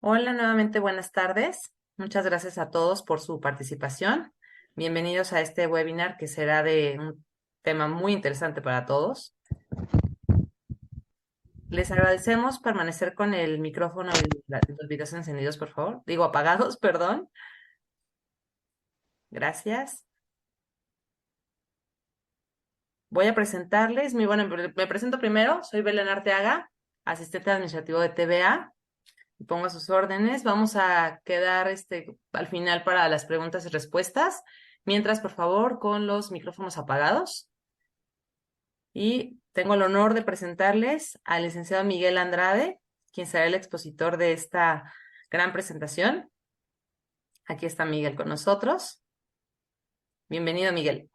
Hola, nuevamente buenas tardes. Muchas gracias a todos por su participación. Bienvenidos a este webinar que será de un tema muy interesante para todos. Les agradecemos permanecer con el micrófono y los videos encendidos, por favor. Digo, apagados, perdón. Gracias. Voy a presentarles. Me presento primero. Soy Belén Arteaga, asistente administrativo de TVA. Y pongo a sus órdenes. Vamos a quedar al final para las preguntas y respuestas. Mientras, por favor, con los micrófonos apagados. Y tengo el honor de presentarles al licenciado Miguel Andrade, quien será el expositor de esta gran presentación. Aquí está Miguel con nosotros. Bienvenido, Miguel.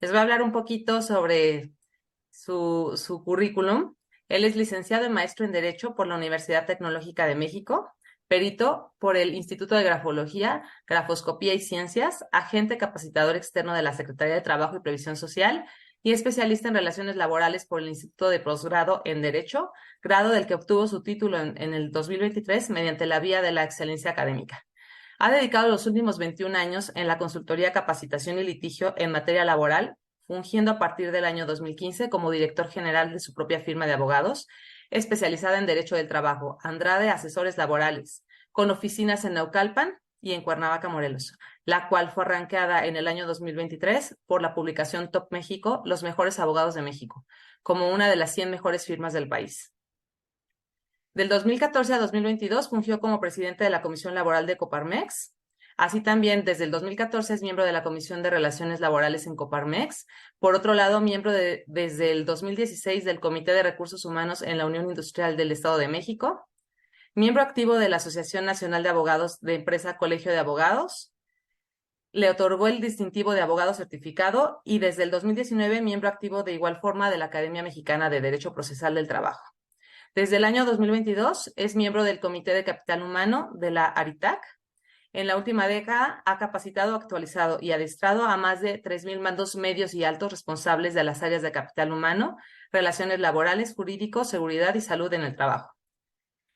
Les voy a hablar un poquito sobre su currículum. Él es licenciado y maestro en Derecho por la Universidad Tecnológica de México, perito por el Instituto de Grafología, Grafoscopía y Ciencias, agente capacitador externo de la Secretaría de Trabajo y Previsión Social y especialista en relaciones laborales por el Instituto de Posgrado en Derecho, grado del que obtuvo su título en el 2023 mediante la vía de la excelencia académica. Ha dedicado los últimos 21 años en la consultoría, capacitación y litigio en materia laboral, fungiendo a partir del año 2015 como director general de su propia firma de abogados, especializada en Derecho del Trabajo, Andrade Asesores Laborales, con oficinas en Naucalpan y en Cuernavaca, Morelos, la cual fue arrancada en el año 2023 por la publicación Top México, Los Mejores Abogados de México, como una de las 100 mejores firmas del país. Del 2014 a 2022 fungió como presidente de la Comisión Laboral de Coparmex. Así también, desde el 2014 es miembro de la Comisión de Relaciones Laborales en Coparmex. Por otro lado, desde el 2016 del Comité de Recursos Humanos en la Unión Industrial del Estado de México. Miembro activo de la Asociación Nacional de Abogados de Empresa Colegio de Abogados. Le otorgó el distintivo de abogado certificado y desde el 2019 miembro activo de igual forma de la Academia Mexicana de Derecho Procesal del Trabajo. Desde el año 2022 es miembro del Comité de Capital Humano de la ARITAC. En la última década ha capacitado, actualizado y adiestrado a más de 3,000 mandos medios y altos responsables de las áreas de capital humano, relaciones laborales, jurídicos, seguridad y salud en el trabajo.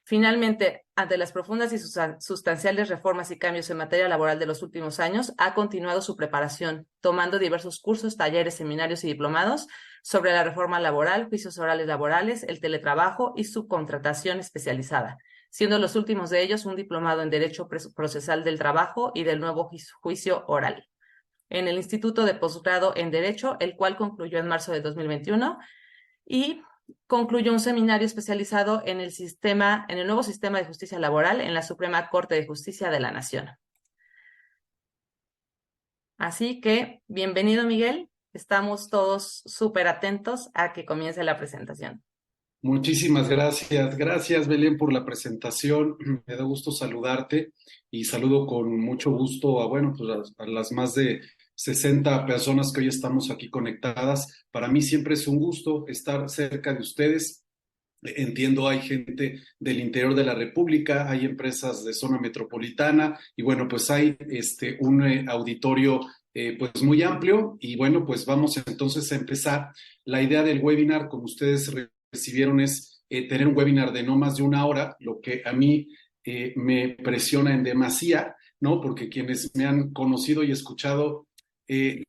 Finalmente, ante las profundas y sustanciales reformas y cambios en materia laboral de los últimos años, ha continuado su preparación, tomando diversos cursos, talleres, seminarios y diplomados sobre la reforma laboral, juicios orales laborales, el teletrabajo y subcontratación especializada, siendo los últimos de ellos un diplomado en Derecho Procesal del Trabajo y del nuevo juicio oral, en el Instituto de Posgrado en Derecho, el cual concluyó en marzo de 2021, y concluyó un seminario especializado en el nuevo sistema de justicia laboral en la Suprema Corte de Justicia de la Nación. Así que, bienvenido, Miguel. Estamos todos súper atentos a que comience la presentación. Muchísimas gracias. Gracias, Belén, por la presentación. Me da gusto saludarte y saludo con mucho gusto bueno, pues a las más de 60 personas que hoy estamos aquí conectadas. Para mí siempre es un gusto estar cerca de ustedes. Entiendo, hay gente del interior de la República, hay empresas de zona metropolitana y bueno, pues hay un auditorio pues muy amplio y bueno, pues vamos entonces a empezar. La idea del webinar, como ustedes recibieron, es tener un webinar de no más de una hora, lo que a mí me presiona en demasía, ¿no? Porque quienes me han conocido y escuchado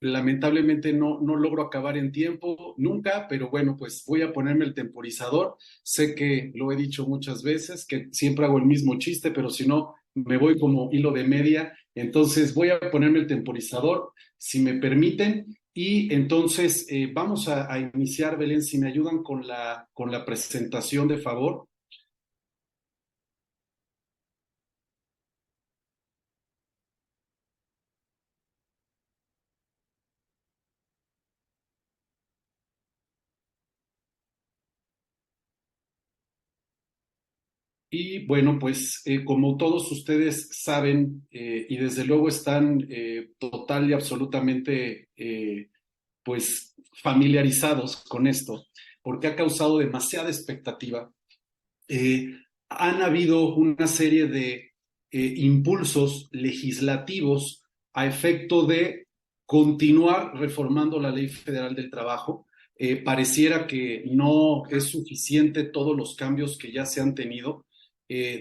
lamentablemente no logro acabar en tiempo nunca, pero bueno, pues voy a ponerme el temporizador. Sé que lo he dicho muchas veces, que siempre hago el mismo chiste, pero si no, me voy como hilo de media. Entonces voy a ponerme el temporizador, si me permiten. Y entonces vamos a iniciar, Belén, si me ayudan con la presentación, de favor. Y bueno, pues como todos ustedes saben y desde luego están total y absolutamente pues familiarizados con esto, porque ha causado demasiada expectativa. Han habido una serie de impulsos legislativos a efecto de continuar reformando la Ley Federal del Trabajo, Pareciera que no es suficiente todos los cambios que ya se han tenido,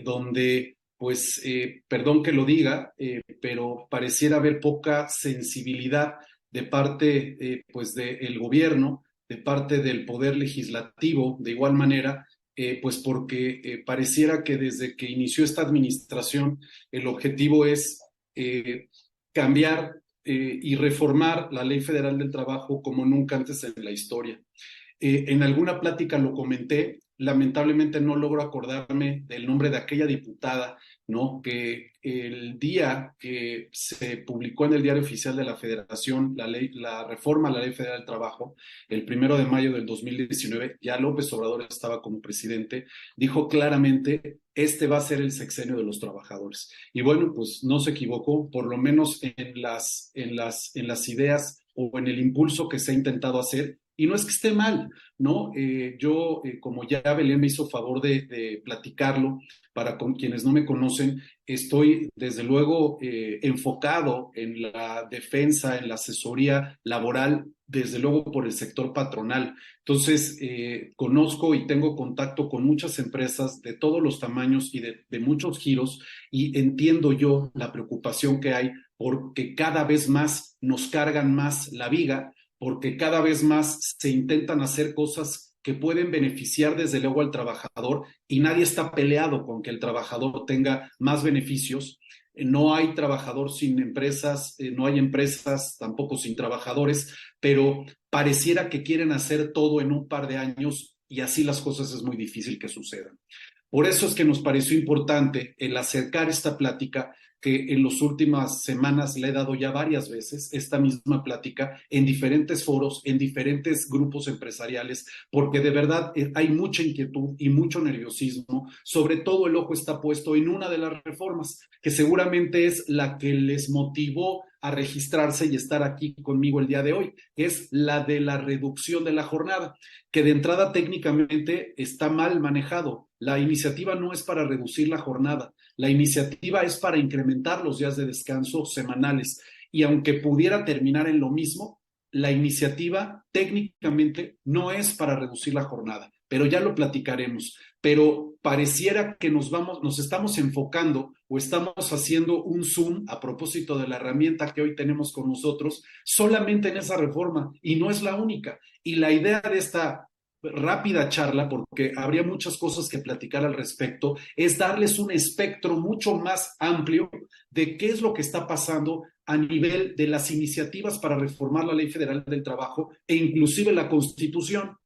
donde, pues, perdón que lo diga, pero pareciera haber poca sensibilidad de parte, pues, del gobierno, de parte del poder legislativo, de igual manera, pues porque pareciera que desde que inició esta administración, el objetivo es cambiar y reformar la Ley Federal del Trabajo como nunca antes en la historia. En alguna plática lo comenté, lamentablemente no logro acordarme del nombre de aquella diputada, ¿no? Que el día que se publicó en el Diario Oficial de la Federación la reforma a la Ley Federal del Trabajo, el 1 de mayo del 2019, ya López Obrador estaba como presidente, dijo claramente, este va a ser el sexenio de los trabajadores. Y bueno, pues no se equivocó, por lo menos en las ideas o en el impulso que se ha intentado hacer. Y no es que esté mal, ¿no? Como ya Belén me hizo favor de platicarlo, para con quienes no me conocen, estoy desde luego enfocado en la defensa, en la asesoría laboral, desde luego por el sector patronal. Entonces, conozco y tengo contacto con muchas empresas de todos los tamaños y de muchos giros, y entiendo yo la preocupación que hay porque cada vez más nos cargan más la viga, porque cada vez más se intentan hacer cosas que pueden beneficiar desde luego al trabajador, y nadie está peleado con que el trabajador tenga más beneficios. No hay trabajador sin empresas, no hay empresas tampoco sin trabajadores, pero pareciera que quieren hacer todo en un par de años, y así las cosas es muy difícil que sucedan. Por eso es que nos pareció importante el acercar esta plática, que en las últimas semanas le he dado ya varias veces, esta misma plática, en diferentes foros, en diferentes grupos empresariales, porque de verdad hay mucha inquietud y mucho nerviosismo. Sobre todo el ojo está puesto en una de las reformas, que seguramente es la que les motivó a registrarse y estar aquí conmigo el día de hoy, que es la de la reducción de la jornada, que de entrada técnicamente está mal manejado. La iniciativa no es para reducir la jornada, la iniciativa es para incrementar los días de descanso semanales. Y aunque pudiera terminar en lo mismo, la iniciativa técnicamente no es para reducir la jornada, pero ya lo platicaremos. Pero pareciera que nos estamos enfocando o estamos haciendo un zoom a propósito de la herramienta que hoy tenemos con nosotros solamente en esa reforma, y no es la única. Y la idea de esta rápida charla, porque habría muchas cosas que platicar al respecto, es darles un espectro mucho más amplio de qué es lo que está pasando a nivel de las iniciativas para reformar la Ley Federal del Trabajo e inclusive la Constitución.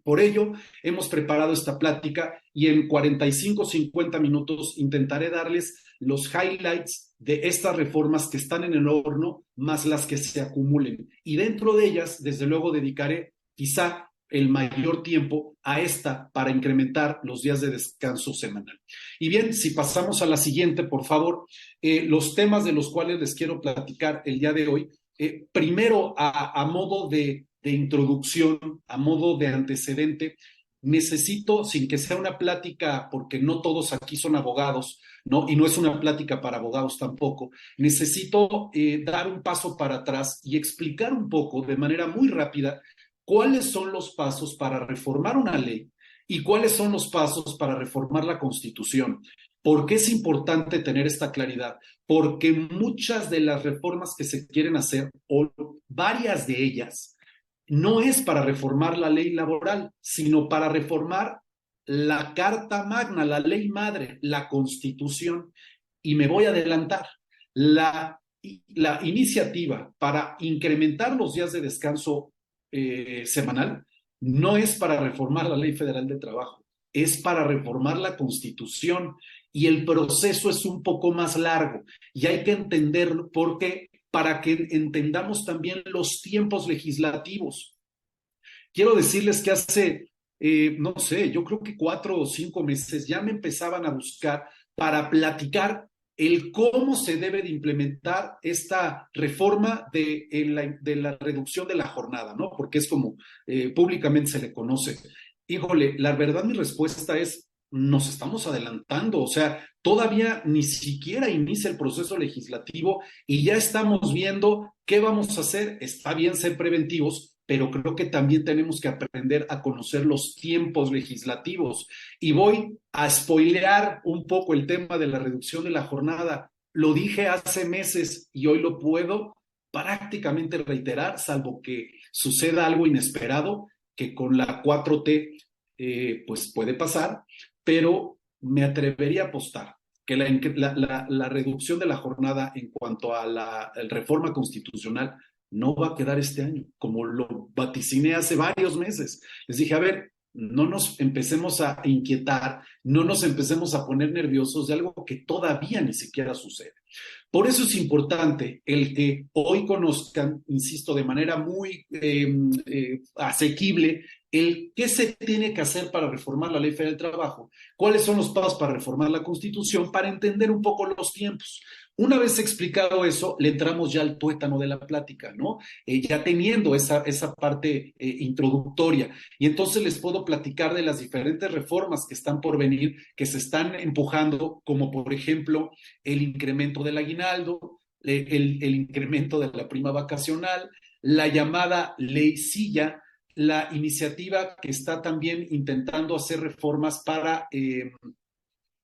Por ello, hemos preparado esta plática, y en 45 o 50 minutos intentaré darles los highlights de estas reformas que están en el horno, más las que se acumulen. Y dentro de ellas, desde luego, dedicaré quizá el mayor tiempo a esta para incrementar los días de descanso semanal. Y bien, si pasamos a la siguiente, por favor, los temas de los cuales les quiero platicar el día de hoy, primero a modo de introducción, a modo de antecedente, necesito, sin que sea una plática, porque no todos aquí son abogados, ¿no? Y no es una plática para abogados tampoco, necesito dar un paso para atrás y explicar un poco de manera muy rápida cuáles son los pasos para reformar una ley y cuáles son los pasos para reformar la Constitución. ¿Por qué es importante tener esta claridad? Porque muchas de las reformas que se quieren hacer, o varias de ellas, no es para reformar la ley laboral, sino para reformar la Carta Magna, la ley madre, la Constitución. Y me voy a adelantar. La iniciativa para incrementar los días de descanso semanal no es para reformar la Ley Federal de Trabajo, es para reformar la Constitución, y el proceso es un poco más largo y hay que entenderlo porque para que entendamos también los tiempos legislativos. Quiero decirles que hace, no sé, yo creo que 4 o 5 meses ya me empezaban a buscar para platicar el cómo se debe de implementar esta reforma de la reducción de la jornada, ¿no? Porque es como públicamente se le conoce. Híjole, la verdad mi respuesta es, nos estamos adelantando, o sea, todavía ni siquiera inicia el proceso legislativo y ya estamos viendo qué vamos a hacer. Está bien ser preventivos, pero creo que también tenemos que aprender a conocer los tiempos legislativos. Y voy a spoilear un poco el tema de la reducción de la jornada. Lo dije hace meses y hoy lo puedo prácticamente reiterar, salvo que suceda algo inesperado, que con la 4T pues puede pasar, pero me atrevería a apostar que la reducción de la jornada en cuanto a la reforma constitucional no va a quedar este año, como lo vaticiné hace varios meses. Les dije, a ver, no nos empecemos a inquietar, no nos empecemos a poner nerviosos de algo que todavía ni siquiera sucede. Por eso es importante el que hoy conozcan, insisto, de manera muy asequible, el qué se tiene que hacer para reformar la Ley Federal del Trabajo, cuáles son los pasos para reformar la Constitución, para entender un poco los tiempos. Una vez explicado eso, le entramos ya al tuétano de la plática, ¿no? Ya teniendo esa parte introductoria. Y entonces les puedo platicar de las diferentes reformas que están por venir, que se están empujando, como por ejemplo el incremento del aguinaldo, el incremento de la prima vacacional, la llamada ley silla, la iniciativa que está también intentando hacer reformas para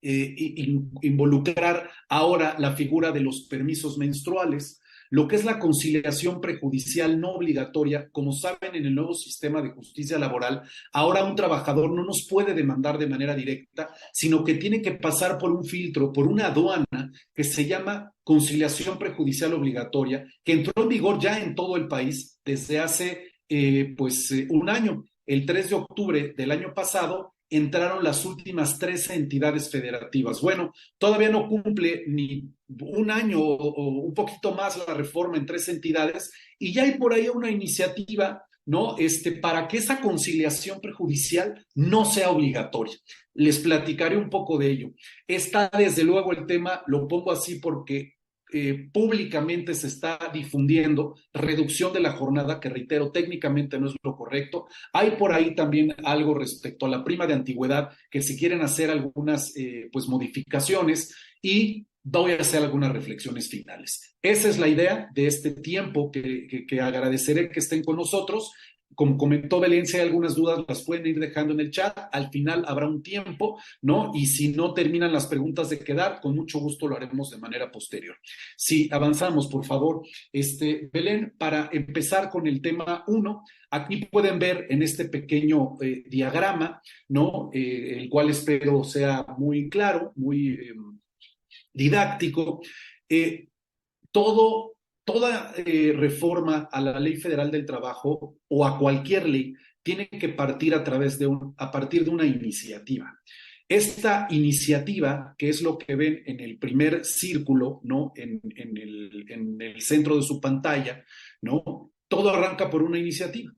involucrar ahora la figura de los permisos menstruales, lo que es la conciliación prejudicial no obligatoria. Como saben, en el nuevo sistema de justicia laboral, ahora un trabajador no nos puede demandar de manera directa, sino que tiene que pasar por un filtro, por una aduana que se llama conciliación prejudicial obligatoria, que entró en vigor ya en todo el país desde hace un año. El 3 de octubre del año pasado entraron las últimas 13 entidades federativas. Bueno, todavía no cumple ni un año o un poquito más la reforma en 13 entidades y ya hay por ahí una iniciativa, ¿no? Para que esa conciliación prejudicial no sea obligatoria. Les platicaré un poco de ello. Está desde luego el tema, lo pongo así porque públicamente se está difundiendo reducción de la jornada, que reitero, técnicamente no es lo correcto. Hay por ahí también algo respecto a la prima de antigüedad, que si quieren hacer algunas modificaciones, y voy a hacer algunas reflexiones finales. Esa es la idea de este tiempo que agradeceré que estén con nosotros. Como comentó Belén, si hay algunas dudas las pueden ir dejando en el chat. Al final habrá un tiempo, ¿no? Y si no terminan las preguntas de quedar, con mucho gusto lo haremos de manera posterior. Si avanzamos, por favor. Belén, para empezar con el tema 1, aquí pueden ver en este pequeño diagrama, ¿no? El cual espero sea muy claro, muy didáctico. Toda reforma a la Ley Federal del Trabajo o a cualquier ley tiene que partir a partir de una iniciativa. Esta iniciativa, que es lo que ven en el primer círculo, ¿no? En el centro de su pantalla, ¿no? Todo arranca por una iniciativa.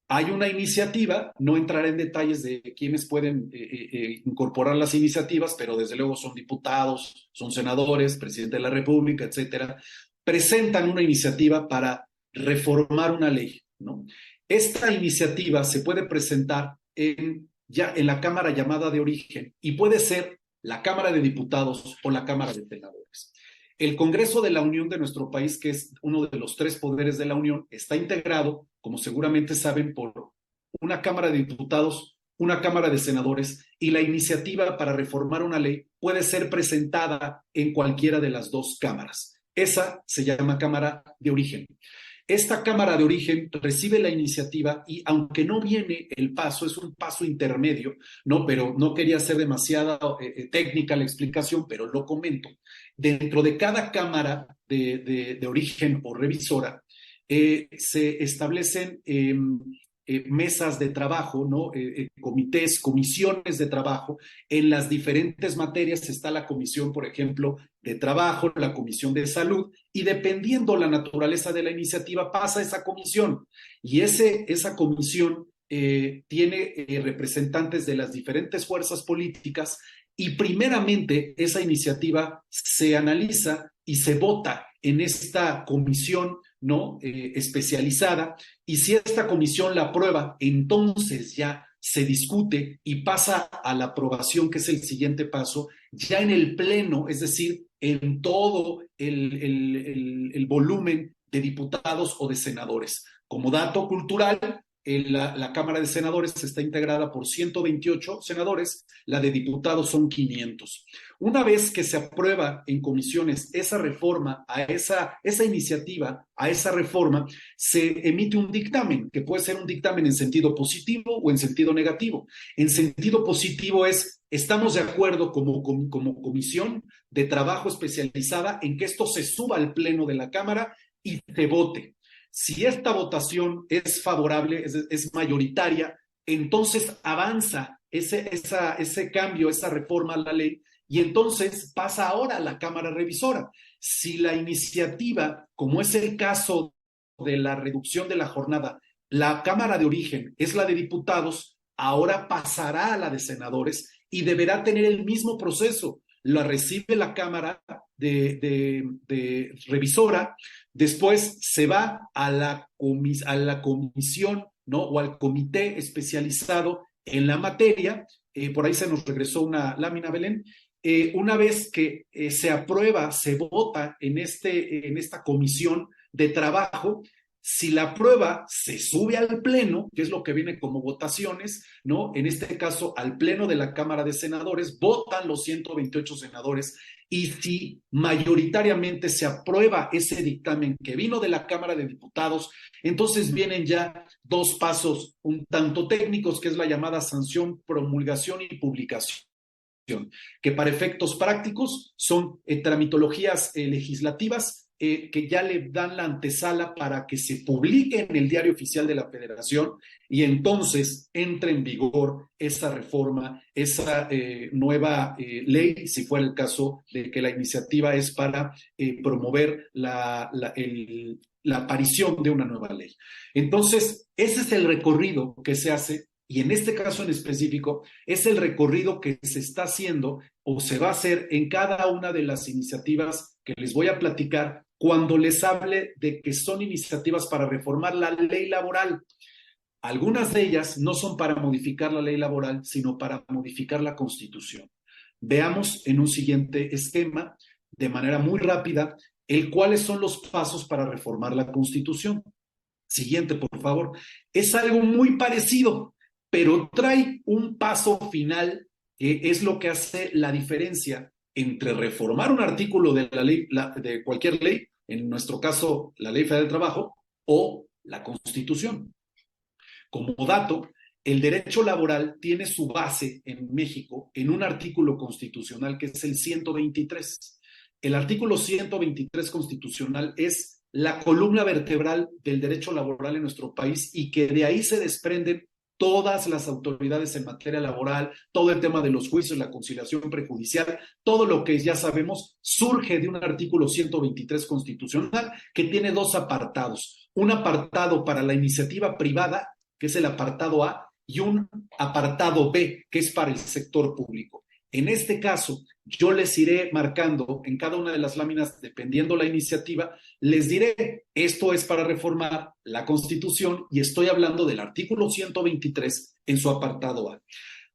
Hay una iniciativa, no entraré en detalles de quiénes pueden incorporar las iniciativas, pero desde luego son diputados, son senadores, presidente de la República, etcétera. Presentan una iniciativa para reformar una ley, ¿no? Esta iniciativa se puede presentar ya en la Cámara llamada de origen y puede ser la Cámara de Diputados o la Cámara de Senadores. El Congreso de la Unión de nuestro país, que es uno de los 3 poderes de la Unión, está integrado, como seguramente saben, por una Cámara de Diputados, una Cámara de Senadores, y la iniciativa para reformar una ley puede ser presentada en cualquiera de las 2 cámaras. Esa se llama Cámara de Origen. Esta Cámara de Origen recibe la iniciativa y, aunque no viene el paso, es un paso intermedio, ¿no? Pero no quería ser demasiada técnica la explicación, pero lo comento. Dentro de cada Cámara de Origen o revisora se establecen mesas de trabajo, ¿no? Comités, comisiones de trabajo. En las diferentes materias está la comisión, por ejemplo, de trabajo, la comisión de salud, y dependiendo la naturaleza de la iniciativa pasa esa comisión. Y esa comisión tiene representantes de las diferentes fuerzas políticas y primeramente esa iniciativa se analiza y se vota en esta comisión, ¿no? Especializada, y si esta comisión la aprueba, entonces ya se discute y pasa a la aprobación, que es el siguiente paso, ya en el pleno, es decir, en todo el volumen de diputados o de senadores. Como dato cultural, la Cámara de Senadores está integrada por 128 senadores, la de diputados son 500. Una vez que se aprueba en comisiones esa reforma, esa iniciativa, a esa reforma, se emite un dictamen, que puede ser un dictamen en sentido positivo o en sentido negativo. En sentido positivo es, estamos de acuerdo como comisión de trabajo especializada en que esto se suba al pleno de la Cámara y se vote. Si esta votación es favorable, es mayoritaria, entonces avanza ese cambio, esa reforma a la ley, y entonces pasa ahora a la Cámara Revisora. Si la iniciativa, como es el caso de la reducción de la jornada, la Cámara de origen es la de diputados, ahora pasará a la de senadores y deberá tener el mismo proceso. La recibe la Cámara de revisora, después se va a la comisión, ¿no? O al comité especializado en la materia. Por ahí se nos regresó una lámina, Belén. Una vez que se aprueba, se vota en esta comisión de trabajo, si la aprueba, se sube al pleno, que es lo que viene como votaciones, ¿no? En este caso, al pleno de la Cámara de Senadores, votan los 128 senadores, y si mayoritariamente se aprueba ese dictamen que vino de la Cámara de Diputados, entonces vienen ya dos pasos un tanto técnicos, que es la llamada sanción, promulgación y publicación, que para efectos prácticos son tramitologías legislativas que ya le dan la antesala para que se publique en el Diario Oficial de la Federación y entonces entre en vigor esa reforma, esa nueva ley, si fuera el caso de que la iniciativa es para promover la aparición de una nueva ley. Entonces, ese es el recorrido que se hace. Y en este caso en específico, es el recorrido que se está haciendo o se va a hacer en cada una de las iniciativas que les voy a platicar cuando les hable de que son iniciativas para reformar la ley laboral. Algunas de ellas no son para modificar la ley laboral, sino para modificar la Constitución. Veamos en un siguiente esquema, de manera muy rápida, cuáles son los pasos para reformar la Constitución. Siguiente, por favor. Es algo muy parecido, pero trae un paso final que es lo que hace la diferencia entre reformar un artículo de la ley, de cualquier ley, en nuestro caso la Ley Federal del Trabajo, o la Constitución. Como dato, el derecho laboral tiene su base en México en un artículo constitucional que es el 123. El artículo 123 constitucional es la columna vertebral del derecho laboral en nuestro país y que de ahí se desprenden todas las autoridades en materia laboral, todo el tema de los juicios, la conciliación prejudicial, todo lo que ya sabemos surge de un artículo 123 constitucional que tiene dos apartados. Un apartado para la iniciativa privada, que es el apartado A, y un apartado B, que es para el sector público. En este caso, yo les iré marcando en cada una de las láminas, dependiendo la iniciativa, les diré, esto es para reformar la Constitución y estoy hablando del artículo 123 en su apartado A.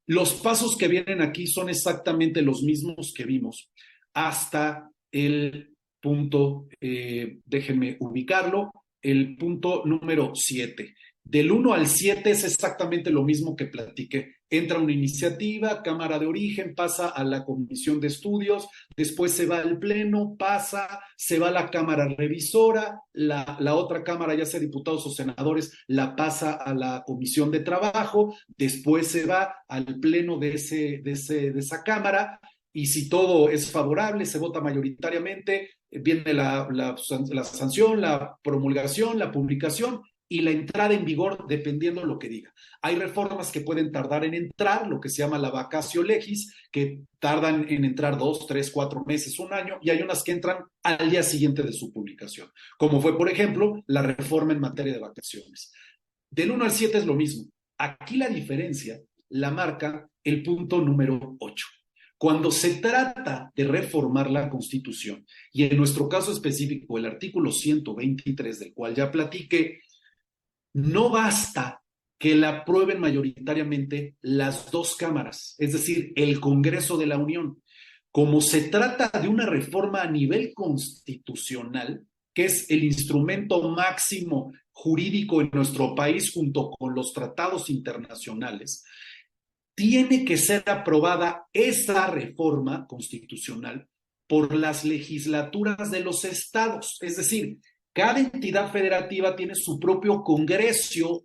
Los pasos que vienen aquí son exactamente los mismos que vimos hasta el punto, déjenme ubicarlo, el punto número 7. Del 1 al 7 es exactamente lo mismo que platiqué. Entra una iniciativa, Cámara de Origen, pasa a la Comisión de Estudios, después se va al Pleno, se va a la Cámara Revisora, la otra Cámara, ya sea diputados o senadores, la pasa a la Comisión de Trabajo, después se va al Pleno de esa Cámara, y si todo es favorable, se vota mayoritariamente, viene la sanción, la promulgación, la publicación, y la entrada en vigor dependiendo de lo que diga. Hay reformas que pueden tardar en entrar, lo que se llama la vacatio legis, que tardan en entrar 2, 3, 4 meses, un año, y hay unas que entran al día siguiente de su publicación, como fue, por ejemplo, la reforma en materia de vacaciones. Del 1 al 7 es lo mismo. Aquí la diferencia la marca el punto número 8. Cuando se trata de reformar la Constitución, y en nuestro caso específico el artículo 123, del cual ya platiqué, no basta que la aprueben mayoritariamente las dos cámaras, es decir, el Congreso de la Unión. Como se trata de una reforma a nivel constitucional, que es el instrumento máximo jurídico en nuestro país junto con los tratados internacionales, tiene que ser aprobada esa reforma constitucional por las legislaturas de los estados. Es decir, cada entidad federativa tiene su propio congreso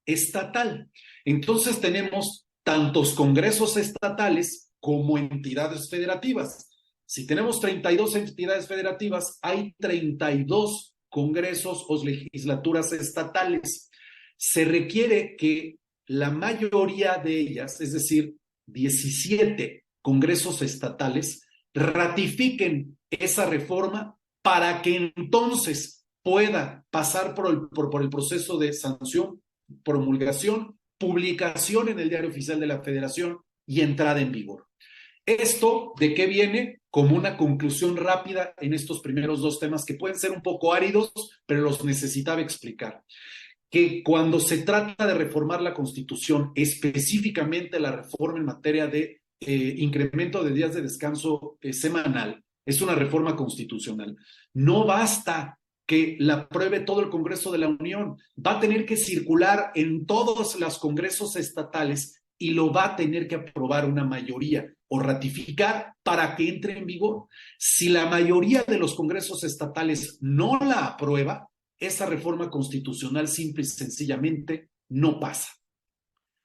estatal. Entonces tenemos tantos congresos estatales como entidades federativas. Si tenemos 32 entidades federativas, hay 32 congresos o legislaturas estatales. Se requiere que la mayoría de ellas, es decir, 17 congresos estatales, ratifiquen esa reforma para que entonces pueda pasar por el proceso de sanción, promulgación, publicación en el Diario Oficial de la Federación y entrada en vigor. ¿Esto de qué viene? Como una conclusión rápida en estos primeros dos temas que pueden ser un poco áridos, pero los necesitaba explicar. Que cuando se trata de reformar la Constitución, específicamente la reforma en materia de incremento de días de descanso semanal, es una reforma constitucional. No basta que la apruebe todo el Congreso de la Unión, va a tener que circular en todos los congresos estatales y lo va a tener que aprobar una mayoría o ratificar para que entre en vigor. Si la mayoría de los congresos estatales no la aprueba, esa reforma constitucional simple y sencillamente no pasa.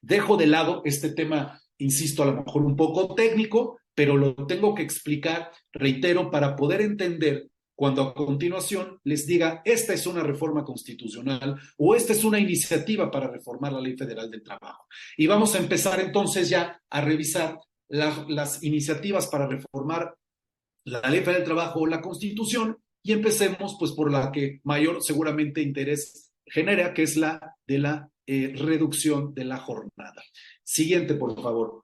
Dejo de lado este tema, insisto, a lo mejor un poco técnico, pero lo tengo que explicar, reitero, para poder entender cuando a continuación les diga, esta es una reforma constitucional o esta es una iniciativa para reformar la Ley Federal del Trabajo. Y vamos a empezar entonces ya a revisar las iniciativas para reformar la Ley Federal del Trabajo o la Constitución, y empecemos pues por la que mayor seguramente interés genera, que es la de la reducción de la jornada. Siguiente, por favor.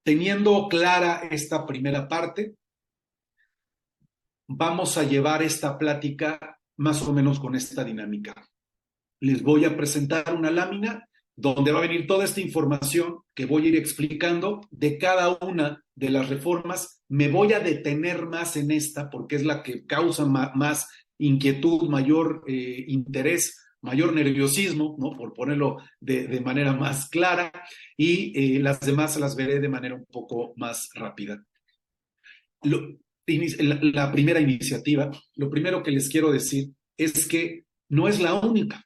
Teniendo clara esta primera parte, vamos a llevar esta plática más o menos con esta dinámica. Les voy a presentar una lámina donde va a venir toda esta información que voy a ir explicando de cada una de las reformas. Me voy a detener más en esta porque es la que causa más inquietud, mayor interés, mayor nerviosismo, ¿no? Por ponerlo de manera más clara, y las demás las veré de manera un poco más rápida. La primera iniciativa, lo primero que les quiero decir es que no es la única.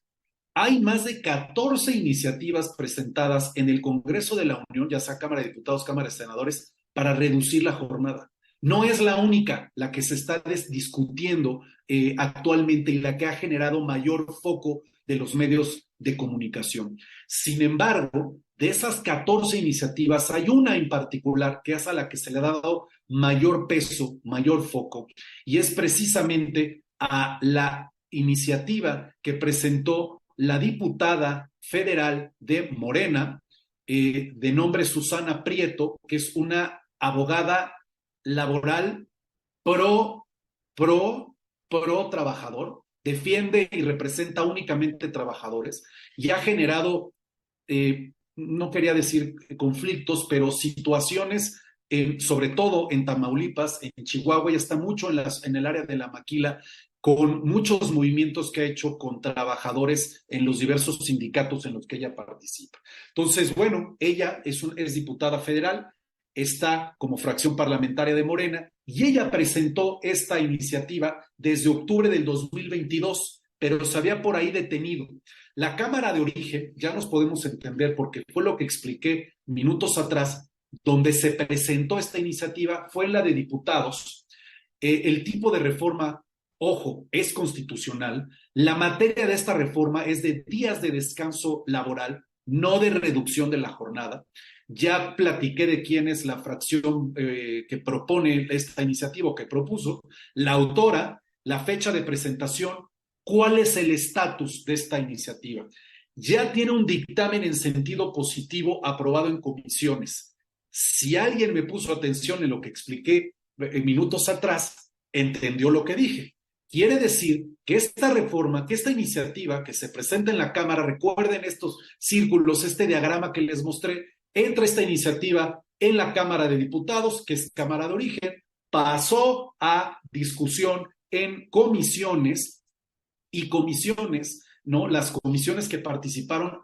Hay más de 14 iniciativas presentadas en el Congreso de la Unión, ya sea Cámara de Diputados, Cámara de Senadores, para reducir la jornada. No es la única la que se está discutiendo actualmente y la que ha generado mayor foco de los medios de comunicación. Sin embargo, de esas 14 iniciativas, hay una en particular que es a la que se le ha dado mayor peso, mayor foco, y es precisamente a la iniciativa que presentó la diputada federal de Morena, de nombre Susana Prieto, que es una abogada laboral pro trabajador, defiende y representa únicamente trabajadores y ha generado, no quería decir conflictos, pero situaciones, sobre todo en Tamaulipas, en Chihuahua, y está mucho en el área de la maquila, con muchos movimientos que ha hecho con trabajadores en los diversos sindicatos en los que ella participa. Entonces, bueno, ella es diputada federal, está como fracción parlamentaria de Morena, y ella presentó esta iniciativa desde octubre del 2022, pero se había por ahí detenido. La Cámara de Origen, ya nos podemos entender porque fue lo que expliqué minutos atrás, donde se presentó esta iniciativa fue en la de diputados. El tipo de reforma, ojo, es constitucional. La materia de esta reforma es de días de descanso laboral, no de reducción de la jornada. Ya platiqué de quién es la fracción que propone esta iniciativa, que propuso, la autora, la fecha de presentación, cuál es el estatus de esta iniciativa. Ya tiene un dictamen en sentido positivo aprobado en comisiones. Si alguien me puso atención en lo que expliqué minutos atrás, entendió lo que dije. Quiere decir que esta reforma, que esta iniciativa que se presenta en la Cámara, recuerden estos círculos, este diagrama que les mostré, entra esta iniciativa en la Cámara de Diputados, que es Cámara de Origen, pasó a discusión en comisiones y comisiones, ¿no? Las comisiones que participaron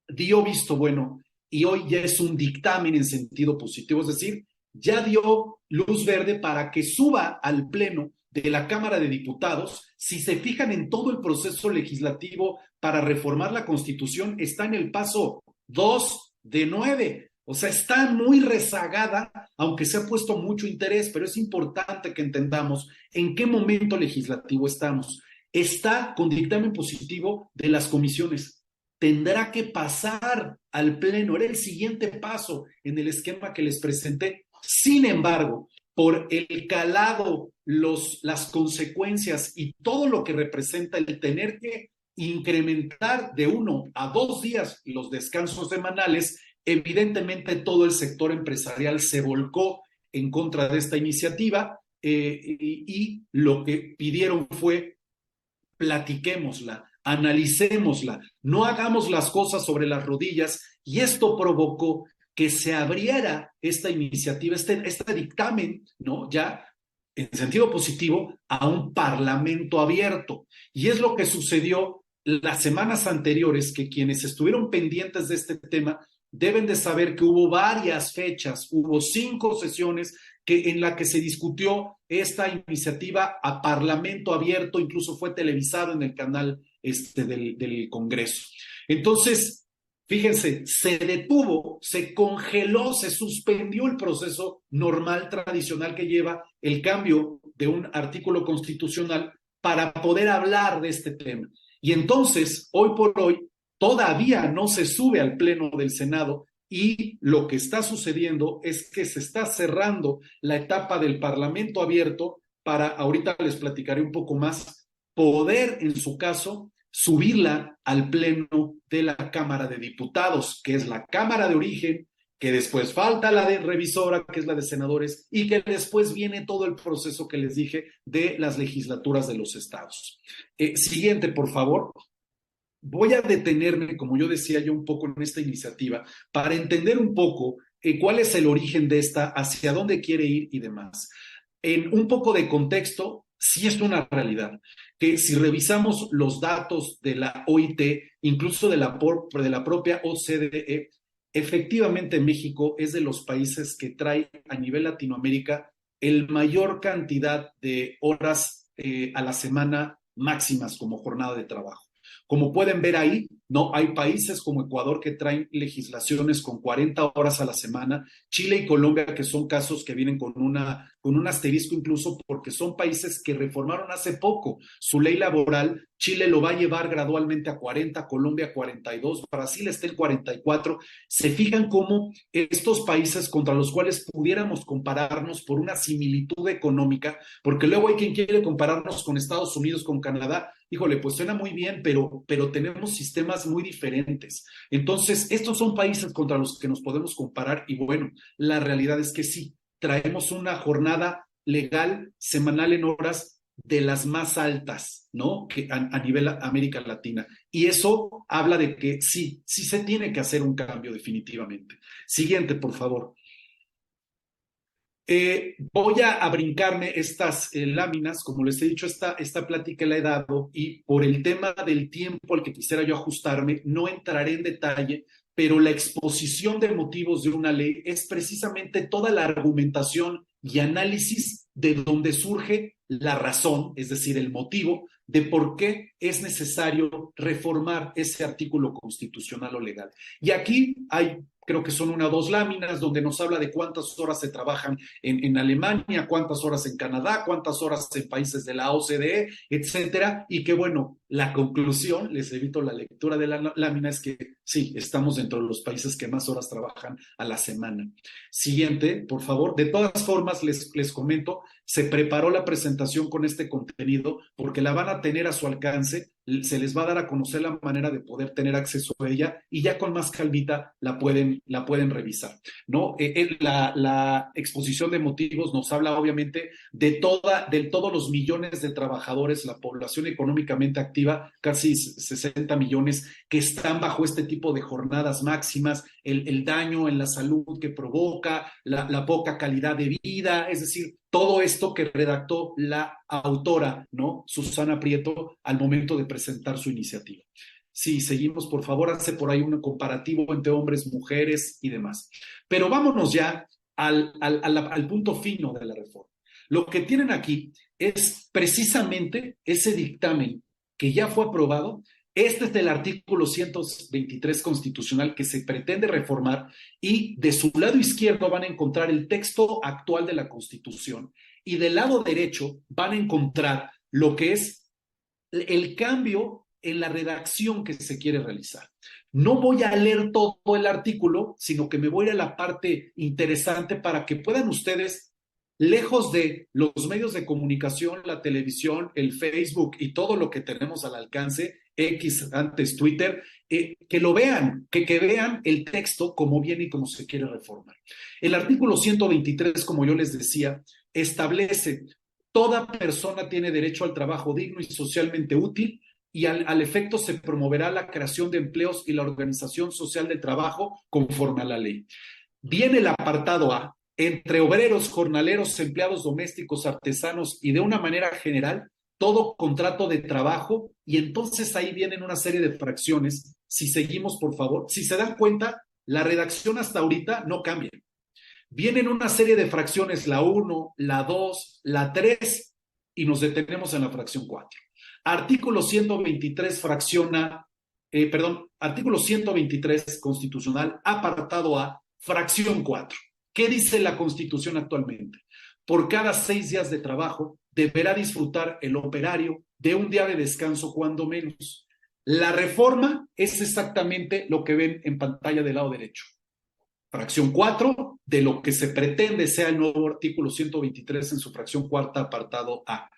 dio visto bueno y hoy ya es un dictamen en sentido positivo, es decir, ya dio luz verde para que suba al Pleno de la Cámara de Diputados. Si se fijan en todo el proceso legislativo para reformar la Constitución, está en el paso 2 de 9. O sea, está muy rezagada, aunque se ha puesto mucho interés, pero es importante que entendamos en qué momento legislativo estamos. Está con dictamen positivo de las comisiones. Tendrá que pasar al Pleno. Era el siguiente paso en el esquema que les presenté. Sin embargo, por el calado, las consecuencias y todo lo que representa el tener que incrementar de 1 a 2 días los descansos semanales, evidentemente todo el sector empresarial se volcó en contra de esta iniciativa y lo que pidieron fue platiquémosla, analicémosla, no hagamos las cosas sobre las rodillas, y esto provocó que se abriera esta iniciativa, este dictamen, ¿no? Ya en sentido positivo, a un parlamento abierto. Y es lo que sucedió las semanas anteriores, que quienes estuvieron pendientes de este tema deben de saber que hubo varias fechas, hubo 5 sesiones en la que se discutió esta iniciativa a parlamento abierto, incluso fue televisado en el canal del Congreso. Entonces, fíjense, se detuvo, se congeló, se suspendió el proceso normal, tradicional que lleva el cambio de un artículo constitucional para poder hablar de este tema. Y entonces, hoy por hoy, todavía no se sube al Pleno del Senado y lo que está sucediendo es que se está cerrando la etapa del Parlamento abierto para, ahorita les platicaré un poco más, poder, en su caso, subirla al Pleno de la Cámara de Diputados, que es la Cámara de origen, que después falta la de revisora, que es la de senadores, y que después viene todo el proceso que les dije de las legislaturas de los estados. Siguiente, por favor. Voy a detenerme, como yo decía yo, un poco en esta iniciativa para entender un poco cuál es el origen de esta, hacia dónde quiere ir y demás. En un poco de contexto, sí es una realidad, que si revisamos los datos de la OIT, incluso de la propia OCDE, efectivamente México es de los países que trae a nivel Latinoamérica el mayor cantidad de horas a la semana máximas como jornada de trabajo. Como pueden ver ahí, no hay países como Ecuador que traen legislaciones con 40 horas a la semana, Chile y Colombia que son casos que vienen con un asterisco incluso porque son países que reformaron hace poco su ley laboral. Chile lo va a llevar gradualmente a 40, Colombia a 42, Brasil está en 44. Se fijan cómo estos países contra los cuales pudiéramos compararnos por una similitud económica, porque luego hay quien quiere compararnos con Estados Unidos, con Canadá. Híjole, pues suena muy bien, pero tenemos sistemas muy diferentes. Entonces, estos son países contra los que nos podemos comparar y bueno, la realidad es que sí, traemos una jornada legal semanal en horas de las más altas, ¿no? Que a nivel América Latina. Y eso habla de que sí se tiene que hacer un cambio definitivamente. Siguiente, por favor. Voy a brincarme estas láminas, como les he dicho, esta plática la he dado y por el tema del tiempo al que quisiera yo ajustarme, no entraré en detalle, pero la exposición de motivos de una ley es precisamente toda la argumentación y análisis de donde surge la razón, es decir, el motivo de por qué es necesario reformar ese artículo constitucional o legal. Y aquí hay, creo que son 1 o 2 láminas donde nos habla de cuántas horas se trabajan en Alemania, cuántas horas en Canadá, cuántas horas en países de la OCDE, etcétera, y que bueno, la conclusión, les evito la lectura de la lámina, es que sí, estamos dentro de los países que más horas trabajan a la semana. Siguiente, por favor. De todas formas, les comento, se preparó la presentación con este contenido porque la van a tener a su alcance, se les va a dar a conocer la manera de poder tener acceso a ella y ya con más calmita la pueden revisar, ¿no? La exposición de motivos nos habla obviamente de todos los millones de trabajadores, la población económicamente activa, casi 60 millones, que están bajo este tipo de jornadas máximas, el daño en la salud que provoca, la poca calidad de vida, es decir, todo esto que redactó la autora, ¿no? Susana Prieto, al momento de presentar su iniciativa. Sí, seguimos, por favor, hace por ahí un comparativo entre hombres, mujeres y demás. Pero vámonos ya al punto fino de la reforma. Lo que tienen aquí es precisamente ese dictamen que ya fue aprobado. Este es del artículo 123 constitucional que se pretende reformar, y de su lado izquierdo van a encontrar el texto actual de la Constitución y del lado derecho van a encontrar lo que es el cambio en la redacción que se quiere realizar. No voy a leer todo el artículo, sino que me voy a la parte interesante para que puedan ustedes, lejos de los medios de comunicación, la televisión, el Facebook y todo lo que tenemos al alcance, X antes Twitter, que lo vean, que vean el texto como viene y como se quiere reformar. El artículo 123, como yo les decía, establece: toda persona tiene derecho al trabajo digno y socialmente útil, y al efecto se promoverá la creación de empleos y la organización social del trabajo conforme a la ley. Viene el apartado A: entre obreros, jornaleros, empleados domésticos, artesanos y de una manera general, todo contrato de trabajo. Y entonces ahí vienen una serie de fracciones. Si seguimos, por favor, si se dan cuenta, la redacción hasta ahorita no cambia. Vienen una serie de fracciones, la 1, la 2, la 3, y nos detenemos en la fracción 4. Artículo 123 artículo 123 constitucional, apartado A, fracción 4. ¿Qué dice la Constitución actualmente? Por cada 6 días de trabajo deberá disfrutar el operario de un día de descanso cuando menos. La reforma es exactamente lo que ven en pantalla del lado derecho. Fracción 4 de lo que se pretende sea el nuevo artículo 123 en su fracción cuarta, apartado A.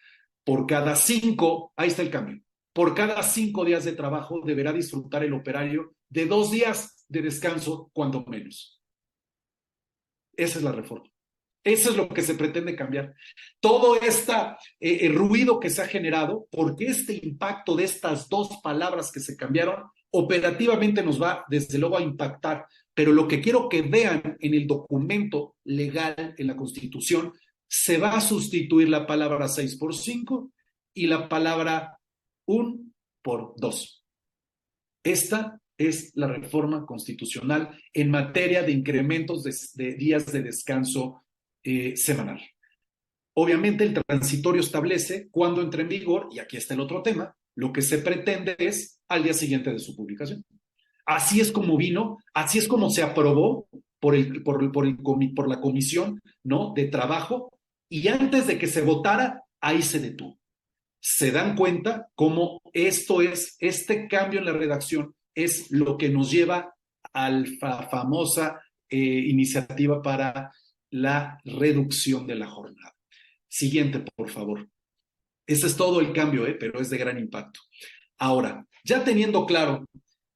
Por cada 5, ahí está el cambio, por cada 5 días de trabajo deberá disfrutar el operario de 2 días de descanso, cuando menos. Esa es la reforma. Eso es lo que se pretende cambiar. Todo este ruido que se ha generado, porque este impacto de estas dos palabras que se cambiaron, operativamente nos va, desde luego, a impactar. Pero lo que quiero que vean en el documento legal, en la Constitución, se va a sustituir la palabra 6 por 5 y la palabra 1 por 2. Esta es la reforma constitucional en materia de incrementos de días de descanso semanal. Obviamente el transitorio establece cuándo entra en vigor, y aquí está el otro tema. Lo que se pretende es al día siguiente de su publicación. Así es como vino, así es como se aprobó por la Comisión, ¿no?, de Trabajo, y antes de que se votara, ahí se detuvo. Se dan cuenta cómo este cambio en la redacción es lo que nos lleva a la famosa iniciativa para la reducción de la jornada. Siguiente, por favor. Ese es todo el cambio, pero es de gran impacto. Ahora, ya teniendo claro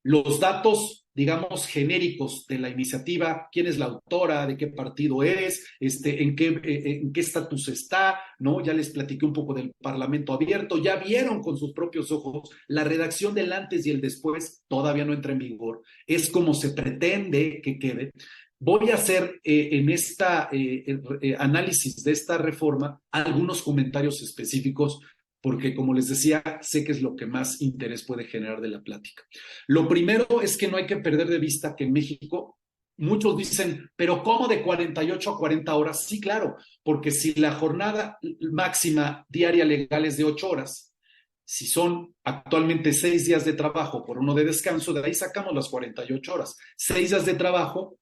los datos, digamos, genéricos de la iniciativa: quién es la autora, de qué partido es, en qué estatus está, ¿no? Ya les platiqué un poco del Parlamento abierto, ya vieron con sus propios ojos la redacción del antes y el después, todavía no entra en vigor, es como se pretende que quede. Voy a hacer en esta análisis de esta reforma algunos comentarios específicos, porque, como les decía, sé que es lo que más interés puede generar de la plática. Lo primero es que no hay que perder de vista que en México muchos dicen: pero ¿cómo de 48 a 40 horas? Sí, claro, porque si la jornada máxima diaria legal es de 8 horas, si son actualmente 6 días de trabajo por 1 de descanso, de ahí sacamos las 48 horas. 6 días de trabajo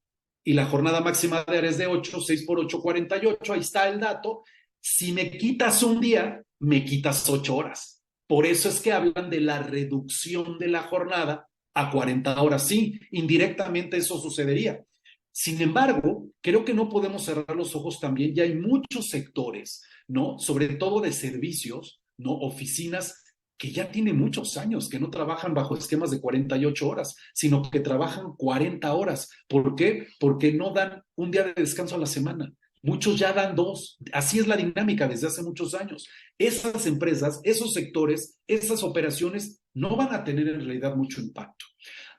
y la jornada máxima diaria es de 8, 6 por 8, 48, ahí está el dato. Si me quitas un día, me quitas 8 horas. Por eso es que hablan de la reducción de la jornada a 40 horas. Sí, indirectamente eso sucedería. Sin embargo, creo que no podemos cerrar los ojos también. Ya hay muchos sectores, ¿no?, sobre todo de servicios, ¿no?, oficinas, que ya tienen muchos años que no trabajan bajo esquemas de 48 horas, sino que trabajan 40 horas. ¿Por qué? Porque no dan un día de descanso a la semana. Muchos ya dan 2. Así es la dinámica desde hace muchos años. Esas empresas, esos sectores, esas operaciones no van a tener en realidad mucho impacto.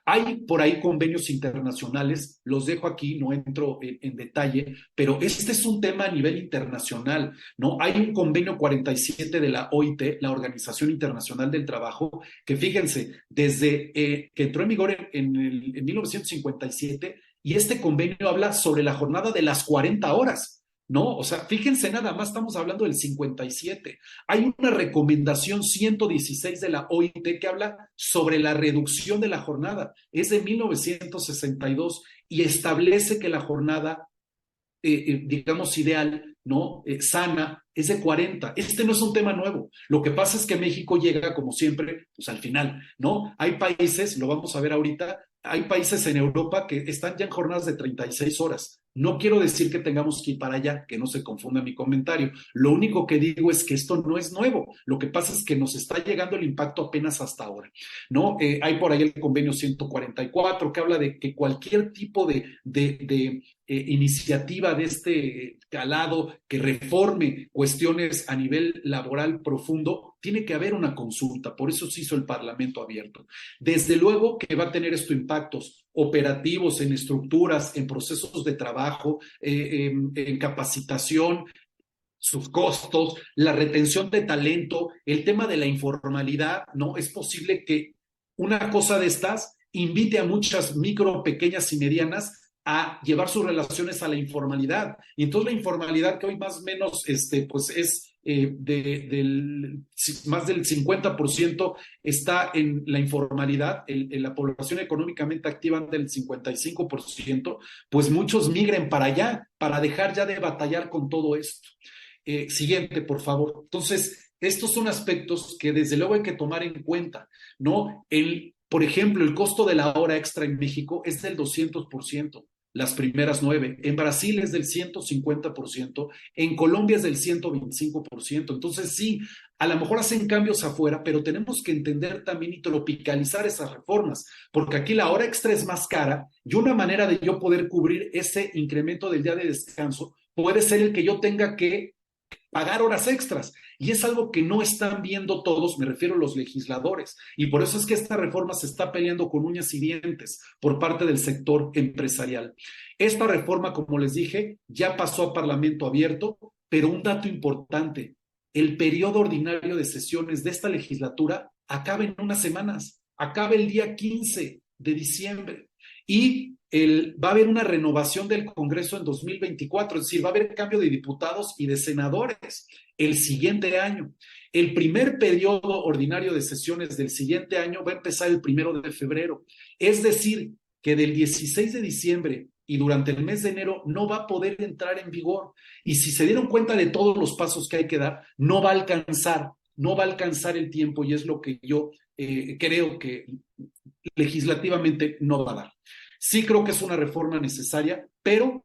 Hay por ahí convenios internacionales, los dejo aquí, no entro en detalle, pero este es un tema a nivel internacional, ¿no? Hay un convenio 47 de la OIT, la Organización Internacional del Trabajo, que fíjense, desde que entró en vigor en 1957, y este convenio habla sobre la jornada de las 40 horas. ¿No? O sea, fíjense nada más, estamos hablando del 57. Hay una recomendación 116 de la OIT que habla sobre la reducción de la jornada. Es de 1962 y establece que la jornada, digamos, ideal, ¿no? Sana, es de 40. Este no es un tema nuevo. Lo que pasa es que México llega, como siempre, pues al final, ¿no? Hay países, lo vamos a ver ahorita, hay países en Europa que están ya en jornadas de 36 horas. No quiero decir que tengamos que ir para allá, que no se confunda mi comentario. Lo único que digo es que esto no es nuevo. Lo que pasa es que nos está llegando el impacto apenas hasta ahora, ¿no? Hay por ahí el convenio 144 que habla de que cualquier tipo de iniciativa de este calado que reforme cuestiones a nivel laboral profundo, tiene que haber una consulta. Por eso se hizo el Parlamento abierto. Desde luego que va a tener esto impactos operativos en estructuras, en procesos de trabajo, en capacitación, sus costos, la retención de talento, el tema de la informalidad, ¿no? Es posible que una cosa de estas invite a muchas micro, pequeñas y medianas a llevar sus relaciones a la informalidad. Y entonces la informalidad que hoy más o menos pues es más del 50% está en la informalidad, en la población económicamente activa del 55%, pues muchos migren para allá, para dejar ya de batallar con todo esto. Siguiente, por favor. Entonces, estos son aspectos que desde luego hay que tomar en cuenta, ¿no? Por ejemplo, el costo de la hora extra en México es del 200%, las primeras 9. En Brasil es del 150%, en Colombia es del 125%. Entonces, sí, a lo mejor hacen cambios afuera, pero tenemos que entender también y tropicalizar esas reformas, porque aquí la hora extra es más cara y una manera de yo poder cubrir ese incremento del día de descanso puede ser el que yo tenga que pagar horas extras. Y es algo que no están viendo todos, me refiero a los legisladores. Y por eso es que esta reforma se está peleando con uñas y dientes por parte del sector empresarial. Esta reforma, como les dije, ya pasó a Parlamento abierto, pero un dato importante, el periodo ordinario de sesiones de esta legislatura acaba en unas semanas, acaba el día 15 de diciembre. Y va a haber una renovación del Congreso en 2024, es decir, va a haber cambio de diputados y de senadores el siguiente año. El primer periodo ordinario de sesiones del siguiente año va a empezar el 1 de febrero. Es decir, que del 16 de diciembre y durante el mes de enero no va a poder entrar en vigor. Y si se dieron cuenta de todos los pasos que hay que dar, no va a alcanzar el tiempo y es lo que yo creo que legislativamente no va a dar. Sí creo que es una reforma necesaria, pero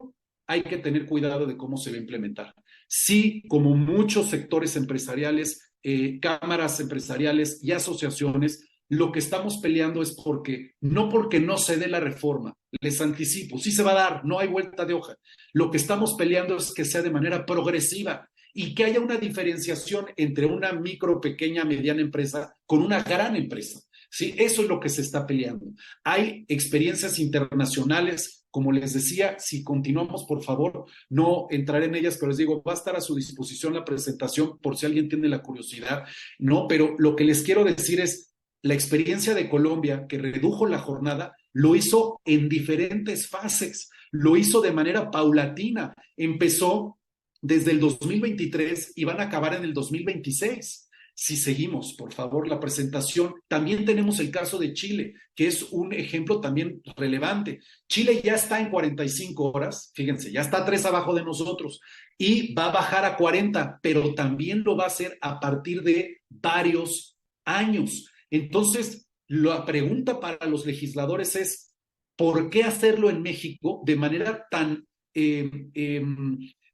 hay que tener cuidado de cómo se va a implementar. Sí, como muchos sectores empresariales, cámaras empresariales y asociaciones, lo que estamos peleando es porque no se dé la reforma, les anticipo, sí se va a dar, no hay vuelta de hoja. Lo que estamos peleando es que sea de manera progresiva y que haya una diferenciación entre una micro, pequeña, mediana empresa con una gran empresa. Sí, eso es lo que se está peleando. Hay experiencias internacionales, como les decía, si continuamos, por favor, no entraré en ellas, pero les digo, va a estar a su disposición la presentación por si alguien tiene la curiosidad, ¿no? Pero lo que les quiero decir es, la experiencia de Colombia, que redujo la jornada, lo hizo en diferentes fases, lo hizo de manera paulatina. Empezó desde el 2023 y van a acabar en el 2026. Si seguimos, por favor, la presentación, también tenemos el caso de Chile, que es un ejemplo también relevante. Chile ya está en 45 horas, fíjense, ya está 3 abajo de nosotros y va a bajar a 40, pero también lo va a hacer a partir de varios años. Entonces, la pregunta para los legisladores es, ¿por qué hacerlo en México de manera tan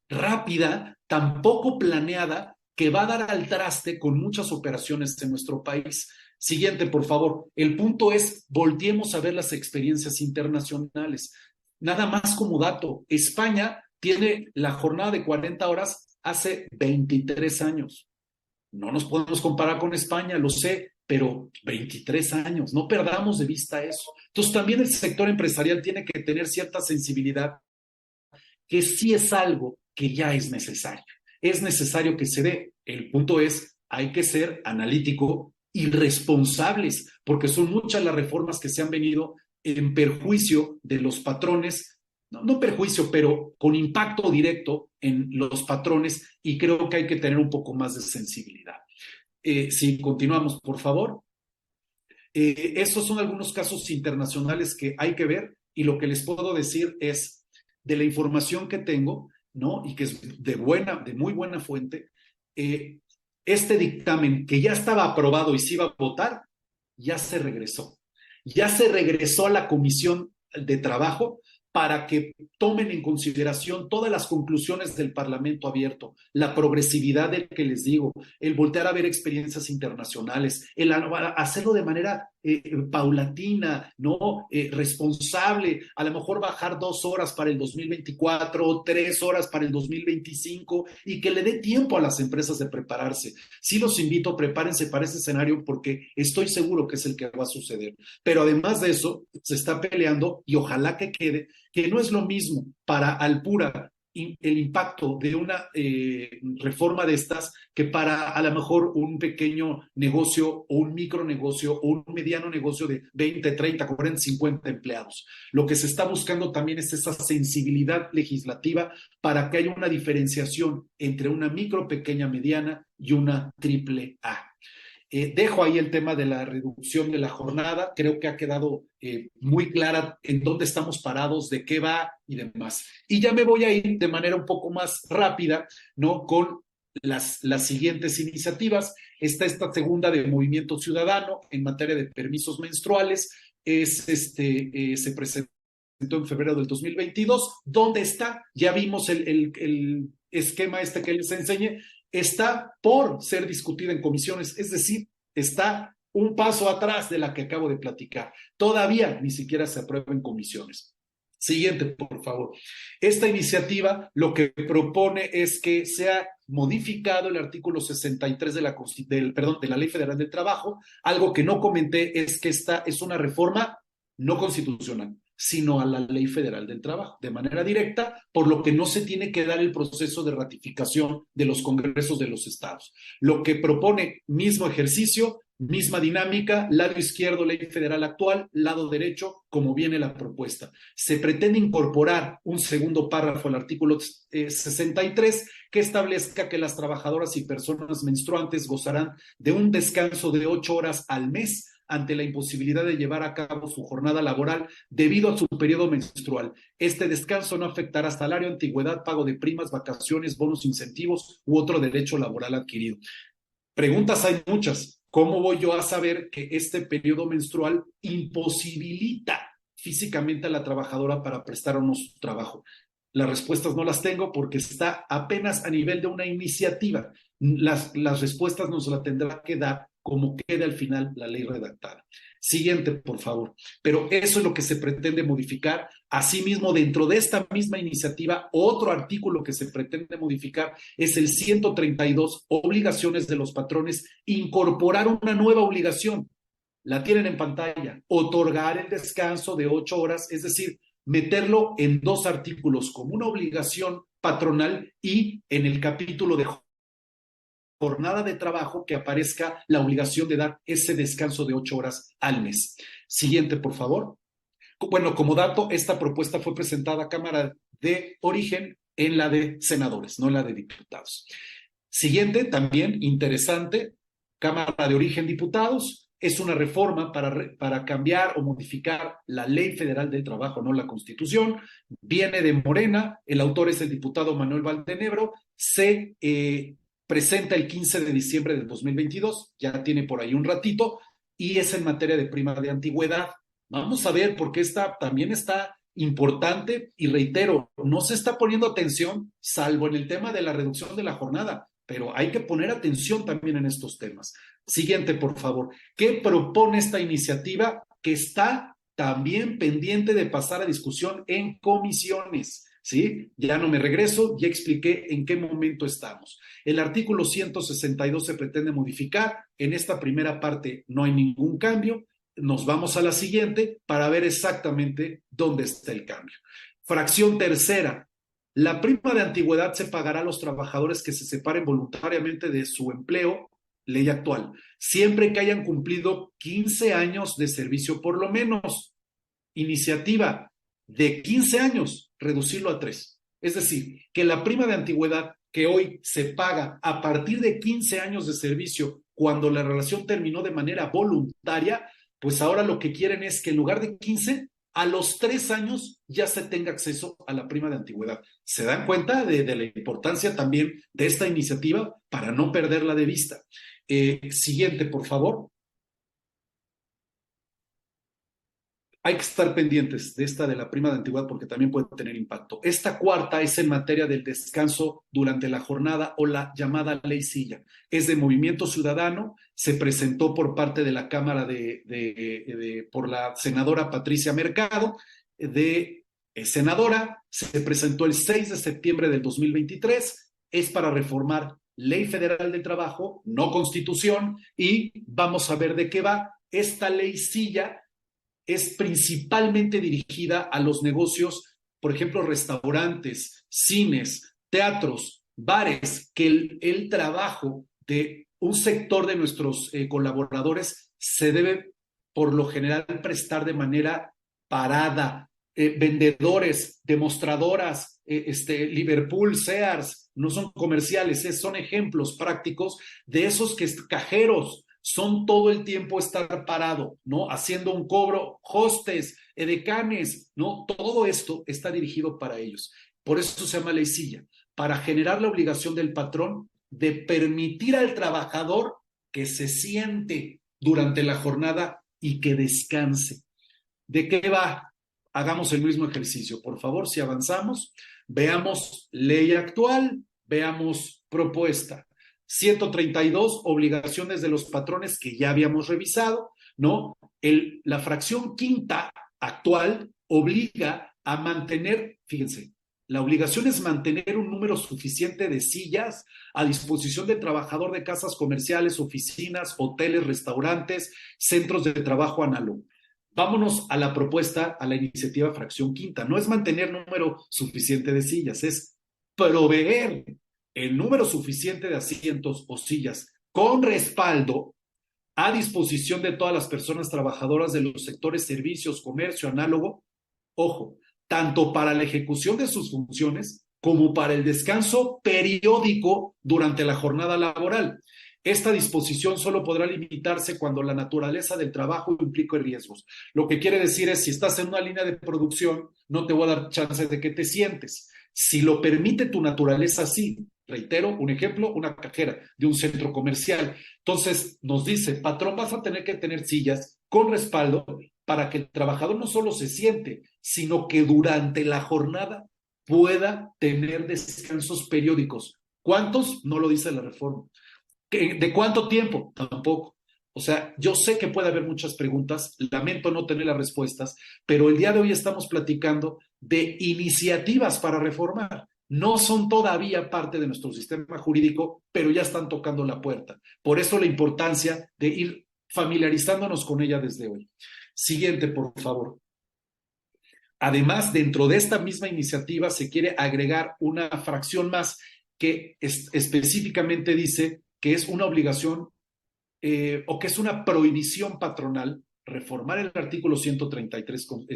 rápida, tan poco planeada, que va a dar al traste con muchas operaciones en nuestro país? Siguiente, por favor. El punto es, volteemos a ver las experiencias internacionales. Nada más como dato, España tiene la jornada de 40 horas hace 23 años. No nos podemos comparar con España, lo sé, pero 23 años, no perdamos de vista eso. Entonces también el sector empresarial tiene que tener cierta sensibilidad, que sí es algo que ya es necesario. Es necesario que se dé. El punto es, hay que ser analítico y responsables, porque son muchas las reformas que se han venido en perjuicio de los patrones, no perjuicio, pero con impacto directo en los patrones, y creo que hay que tener un poco más de sensibilidad. Si continuamos, por favor. Estos son algunos casos internacionales que hay que ver, y lo que les puedo decir es, de la información que tengo, ¿no? Y que es de muy buena fuente, eh, este dictamen que ya estaba aprobado y se iba a votar, ya se regresó. Ya se regresó a la Comisión de Trabajo para que tomen en consideración todas las conclusiones del Parlamento abierto, la progresividad del que les digo, el voltear a ver experiencias internacionales, el hacerlo de manera paulatina, ¿no? Responsable, a lo mejor bajar 2 horas para el 2024, 3 horas para el 2025, y que le dé tiempo a las empresas de prepararse. Sí los invito, prepárense para ese escenario, porque estoy seguro que es el que va a suceder. Pero además de eso, se está peleando, y ojalá que quede, que no es lo mismo para Alpura el impacto de una reforma de estas que para a lo mejor un pequeño negocio o un micronegocio o un mediano negocio de 20, 30, 40, 50 empleados. Lo que se está buscando también es esa sensibilidad legislativa para que haya una diferenciación entre una micro, pequeña, mediana y una triple A. Dejo ahí el tema de la reducción de la jornada. Creo que ha quedado muy clara en dónde estamos parados, de qué va y demás. Y ya me voy a ir de manera un poco más rápida, ¿no? Con las siguientes iniciativas. Está esta segunda de Movimiento Ciudadano en materia de permisos menstruales. Se presentó en febrero del 2022. ¿Dónde está? Ya vimos el esquema este que les enseñé. Está por ser discutida en comisiones, es decir, está un paso atrás de la que acabo de platicar. Todavía ni siquiera se aprueba en comisiones. Siguiente, por favor. Esta iniciativa lo que propone es que sea modificado el artículo 63 de la Ley Federal del Trabajo. Algo que no comenté es que esta es una reforma no constitucional, sino a la Ley Federal del Trabajo, de manera directa, por lo que no se tiene que dar el proceso de ratificación de los congresos de los estados. Lo que propone, mismo ejercicio, misma dinámica, lado izquierdo, ley federal actual, lado derecho, como viene la propuesta. Se pretende incorporar un segundo párrafo al artículo 63 que establezca que las trabajadoras y personas menstruantes gozarán de un descanso de 8 horas al mes ante la imposibilidad de llevar a cabo su jornada laboral debido a su periodo menstrual. Este descanso no afectará salario, antigüedad, pago de primas, vacaciones, bonos, incentivos u otro derecho laboral adquirido. Preguntas hay muchas. ¿Cómo voy yo a saber que este periodo menstrual imposibilita físicamente a la trabajadora para prestar o no su trabajo? Las respuestas no las tengo porque está apenas a nivel de una iniciativa. Las respuestas nos las tendrá que dar como quede al final la ley redactada. Siguiente, por favor. Pero eso es lo que se pretende modificar. Asimismo, dentro de esta misma iniciativa, otro artículo que se pretende modificar es el 132, obligaciones de los patrones, incorporar una nueva obligación. La tienen en pantalla, otorgar el descanso de 8 horas, es decir, meterlo en 2 artículos como una obligación patronal, y en el capítulo de jornada de trabajo que aparezca la obligación de dar ese descanso de 8 horas al mes. Siguiente, por favor. Bueno, como dato, esta propuesta fue presentada a Cámara de Origen en la de senadores, no en la de diputados. Siguiente, también interesante, Cámara de Origen Diputados. Es una reforma para cambiar o modificar la Ley Federal del Trabajo, no la Constitución. Viene de Morena, el autor es el diputado Manuel Valdenebro. Se presenta el 15 de diciembre del 2022, ya tiene por ahí un ratito, y es en materia de prima de antigüedad. Vamos a ver, porque esta también está importante, y reitero, no se está poniendo atención, salvo en el tema de la reducción de la jornada, pero hay que poner atención también en estos temas. Siguiente, por favor. ¿Qué propone esta iniciativa que está también pendiente de pasar a discusión en comisiones? ¿Sí? Ya no me regreso, ya expliqué en qué momento estamos. El artículo 162 se pretende modificar. En esta primera parte no hay ningún cambio. nos vamos a la siguiente para ver exactamente dónde está el cambio. Fracción tercera. La prima de antigüedad se pagará a los trabajadores que se separen voluntariamente de su empleo, ley actual, siempre que hayan cumplido 15 años de servicio por lo menos. Iniciativa de 15 años, reducirlo a 3. Es decir, que la prima de antigüedad que hoy se paga a partir de 15 años de servicio, cuando la relación terminó de manera voluntaria, pues ahora lo que quieren es que en lugar de 15, a los 3 años ya se tenga acceso a la prima de antigüedad. ¿Se dan cuenta de la importancia también de esta iniciativa para no perderla de vista? Siguiente, por favor. Hay que estar pendientes de esta de la prima de antigüedad porque también puede tener impacto. Esta cuarta es en materia del descanso durante la jornada o la llamada ley silla. Es de Movimiento Ciudadano, se presentó por parte de la Cámara por la senadora Patricia Mercado, senadora, se presentó el 6 de septiembre del 2023, es para reformar Ley Federal del Trabajo, no Constitución, y vamos a ver de qué va. Esta ley silla es principalmente dirigida a los negocios, por ejemplo, restaurantes, cines, teatros, bares, que el trabajo de un sector de nuestros colaboradores se debe, por lo general, prestar de manera parada. Vendedores, demostradoras, Liverpool, Sears, no son comerciales, son ejemplos prácticos de esos cajeros son todo el tiempo estar parado, ¿no? Haciendo un cobro, hostes, edecanes, ¿no? Todo esto está dirigido para ellos. Por eso se llama ley silla, para generar la obligación del patrón de permitir al trabajador que se siente durante la jornada y que descanse. ¿De qué va? Hagamos el mismo ejercicio, por favor, si avanzamos, veamos ley actual, veamos propuesta. 132, obligaciones de los patrones que ya habíamos revisado, ¿no? La fracción quinta actual obliga a mantener, fíjense, la obligación es mantener un número suficiente de sillas a disposición del trabajador de casas comerciales, oficinas, hoteles, restaurantes, centros de trabajo análogo. Vámonos a la propuesta, a la iniciativa fracción quinta. No es mantener número suficiente de sillas, es proveer el número suficiente de asientos o sillas con respaldo a disposición de todas las personas trabajadoras de los sectores servicios, comercio, análogo, ojo, tanto para la ejecución de sus funciones como para el descanso periódico durante la jornada laboral. Esta disposición solo podrá limitarse cuando la naturaleza del trabajo implique riesgos. Lo que quiere decir es, si estás en una línea de producción, no te voy a dar chance de que te sientes. Si lo permite tu naturaleza, sí. Reitero, un ejemplo, una cajera de un centro comercial. Entonces nos dice, patrón, vas a tener que tener sillas con respaldo para que el trabajador no solo se siente, sino que durante la jornada pueda tener descansos periódicos. ¿Cuántos? No lo dice la reforma. ¿De cuánto tiempo? Tampoco. O sea, yo sé que puede haber muchas preguntas, lamento no tener las respuestas, pero el día de hoy estamos platicando de iniciativas para reformar. No son todavía parte de nuestro sistema jurídico, pero ya están tocando la puerta. Por eso la importancia de ir familiarizándonos con ella desde hoy. Siguiente, por favor. Además, dentro de esta misma iniciativa se quiere agregar una fracción más que específicamente dice que es una obligación o que es una prohibición patronal reformar el artículo 133 con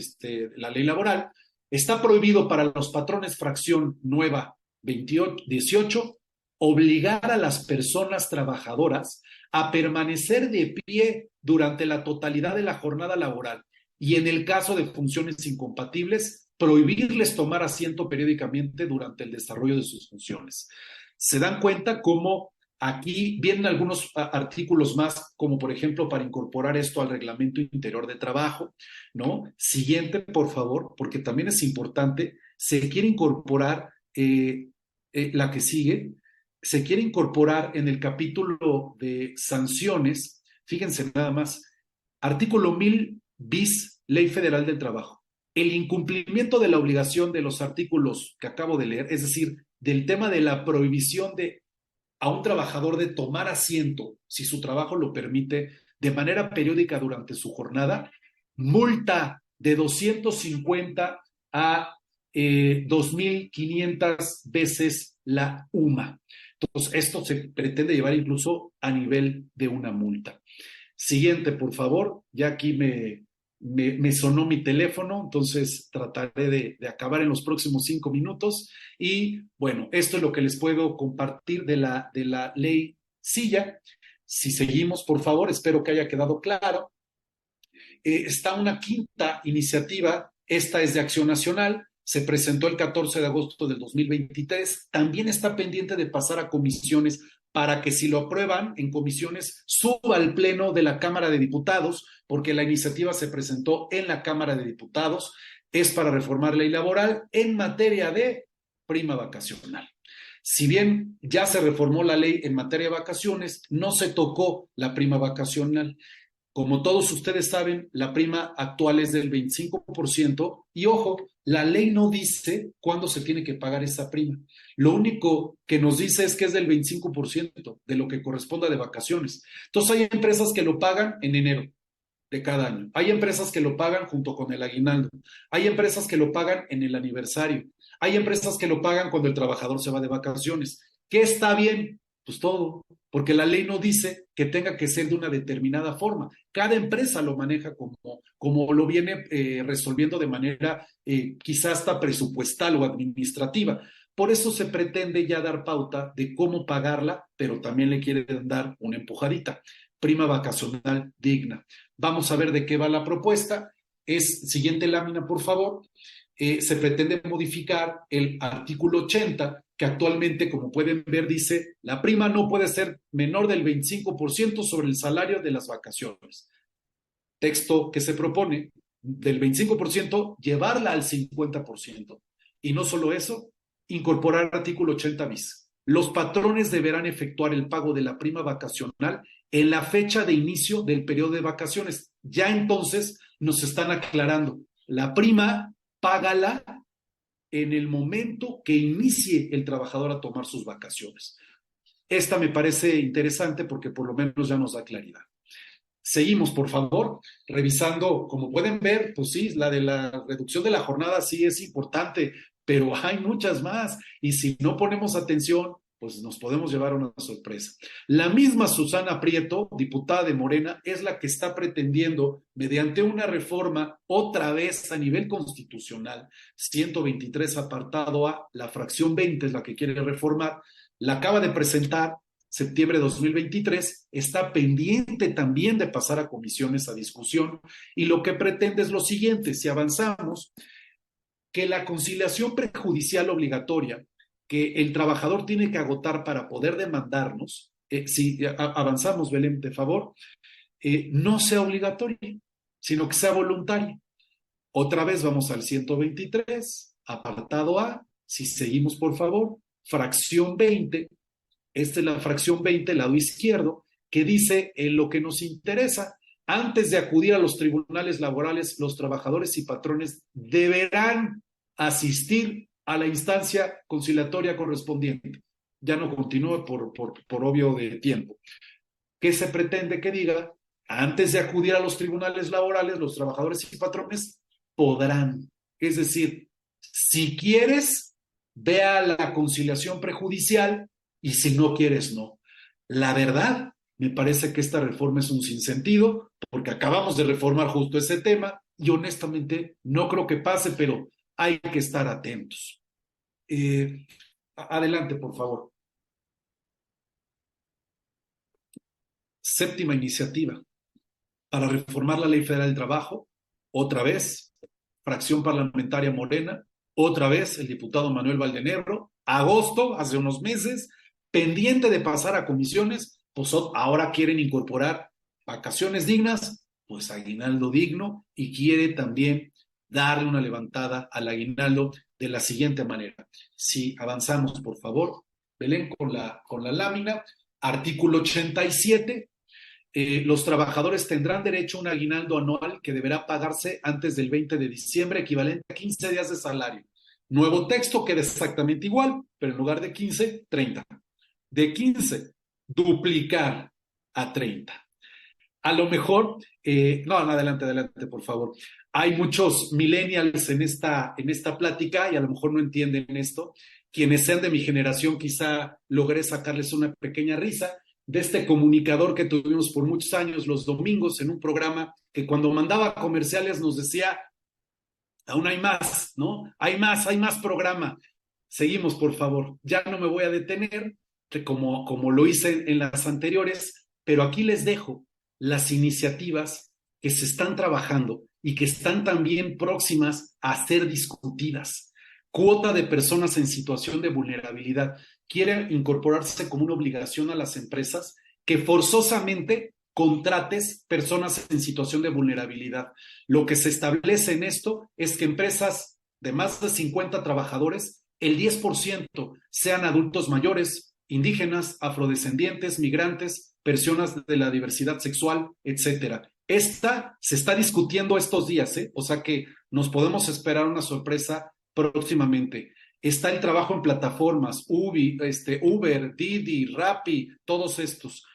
la ley laboral. Está prohibido para los patrones, fracción nueva 18, obligar a las personas trabajadoras a permanecer de pie durante la totalidad de la jornada laboral y en el caso de funciones incompatibles, prohibirles tomar asiento periódicamente durante el desarrollo de sus funciones. ¿Se dan cuenta cómo aquí vienen algunos artículos más, como por ejemplo para incorporar esto al reglamento interior de trabajo, ¿no? Siguiente, por favor, porque también es importante, se quiere incorporar la que sigue, se quiere incorporar en el capítulo de sanciones, fíjense nada más, artículo 1000 bis, Ley Federal del Trabajo. El incumplimiento de la obligación de los artículos que acabo de leer, es decir, del tema de la prohibición a un trabajador de tomar asiento, si su trabajo lo permite, de manera periódica durante su jornada, multa de 250 a 2.500 veces la UMA. Entonces, esto se pretende llevar incluso a nivel de una multa. Siguiente, por favor. Ya aquí me sonó mi teléfono, entonces trataré de acabar en los próximos 5 minutos. Y bueno, esto es lo que les puedo compartir de la ley Silla. Si seguimos, por favor, espero que haya quedado claro. Está una quinta iniciativa, esta es de Acción Nacional, se presentó el 14 de agosto del 2023, también está pendiente de pasar a comisiones para que si lo aprueban en comisiones suba al pleno de la Cámara de Diputados, porque la iniciativa se presentó en la Cámara de Diputados, es para reformar ley laboral en materia de prima vacacional. Si bien ya se reformó la ley en materia de vacaciones, no se tocó la prima vacacional. Como todos ustedes saben, la prima actual es del 25% y ojo, la ley no dice cuándo se tiene que pagar esa prima. Lo único que nos dice es que es del 25% de lo que corresponda de vacaciones. Entonces hay empresas que lo pagan en enero de cada año. Hay empresas que lo pagan junto con el aguinaldo. Hay empresas que lo pagan en el aniversario. Hay empresas que lo pagan cuando el trabajador se va de vacaciones. ¿Qué está bien? Pues todo, porque la ley no dice que tenga que ser de una determinada forma. Cada empresa lo maneja como lo viene resolviendo de manera quizás hasta presupuestal o administrativa. Por eso se pretende ya dar pauta de cómo pagarla, pero también le quieren dar una empujadita. Prima vacacional digna. Vamos a ver de qué va la propuesta. Siguiente lámina, por favor. Se pretende modificar el artículo 80, que actualmente, como pueden ver, dice, la prima no puede ser menor del 25% sobre el salario de las vacaciones. Texto que se propone, del 25%, llevarla al 50%. Y no solo eso, incorporar artículo 80 bis. Los patrones deberán efectuar el pago de la prima vacacional en la fecha de inicio del periodo de vacaciones. Ya entonces nos están aclarando, la prima págala en el momento que inicie el trabajador a tomar sus vacaciones. Esta me parece interesante porque por lo menos ya nos da claridad. Seguimos, por favor, revisando, como pueden ver, pues sí, la de la reducción de la jornada sí es importante, pero hay muchas más y si no ponemos atención, pues nos podemos llevar una sorpresa. La misma Susana Prieto, diputada de Morena, es la que está pretendiendo, mediante una reforma, otra vez a nivel constitucional, 123 apartado A, la fracción 20 es la que quiere reformar, la acaba de presentar septiembre de 2023, está pendiente también de pasar a comisiones a discusión y lo que pretende es lo siguiente, si avanzamos, que la conciliación prejudicial obligatoria que el trabajador tiene que agotar para poder demandarnos, si avanzamos, Belén, de favor, no sea obligatoria, sino que sea voluntaria. Otra vez vamos al 123, apartado A, si seguimos, por favor, fracción 20, esta es la fracción 20, lado izquierdo, que dice en lo que nos interesa, antes de acudir a los tribunales laborales, los trabajadores y patrones deberán asistir a la instancia conciliatoria correspondiente. Ya no continúa por obvio de tiempo. ¿Qué se pretende que diga? Antes de acudir a los tribunales laborales, los trabajadores y patrones podrán. Es decir, si quieres, ve a la conciliación prejudicial y si no quieres, no. La verdad, me parece que esta reforma es un sinsentido porque acabamos de reformar justo ese tema y honestamente no creo que pase, pero hay que estar atentos. Adelante, por favor. Séptima iniciativa para reformar la Ley Federal del Trabajo, otra vez, fracción parlamentaria Morena, otra vez el diputado Manuel Valdenebro, agosto, hace unos meses, pendiente de pasar a comisiones, pues ahora quieren incorporar vacaciones dignas, pues aguinaldo digno, y quiere también darle una levantada al aguinaldo de la siguiente manera. Si avanzamos, por favor, Belén, con la lámina, artículo 87, los trabajadores tendrán derecho a un aguinaldo anual que deberá pagarse antes del 20 de diciembre, equivalente a 15 días de salario. Nuevo texto queda exactamente igual, pero en lugar de 15, 30. De 15, duplicar a 30. A lo mejor, no, no, adelante, adelante, por favor. Hay muchos millennials en esta plática y a lo mejor no entienden esto. Quienes sean de mi generación, quizá logré sacarles una pequeña risa de este comunicador que tuvimos por muchos años los domingos en un programa que cuando mandaba comerciales nos decía, aún hay más, ¿no? Hay más programa. Seguimos, por favor. Ya no me voy a detener, como lo hice en las anteriores, pero aquí les dejo las iniciativas que se están trabajando y que están también próximas a ser discutidas. Cuota de personas en situación de vulnerabilidad. Quiere incorporarse como una obligación a las empresas que forzosamente contrates personas en situación de vulnerabilidad. Lo que se establece en esto es que empresas de más de 50 trabajadores, el 10% sean adultos mayores, indígenas, afrodescendientes, migrantes, personas de la diversidad sexual, etcétera. Esta se está discutiendo estos días, ¿eh? O sea que nos podemos esperar una sorpresa próximamente. Está el trabajo en plataformas, Uber, Didi, Rappi, todos estos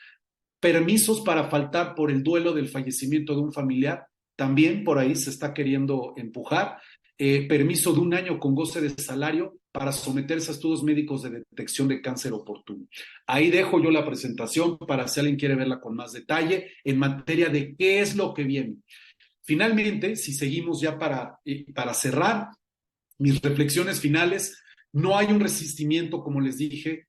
permisos para faltar por el duelo del fallecimiento de un familiar, también por ahí se está queriendo empujar, permiso de un año con goce de salario para someterse a estudios médicos de detección de cáncer oportuno. Ahí dejo yo la presentación para si alguien quiere verla con más detalle en materia de qué es lo que viene. Finalmente, si seguimos ya para cerrar mis reflexiones finales, no hay un resistimiento, como les dije,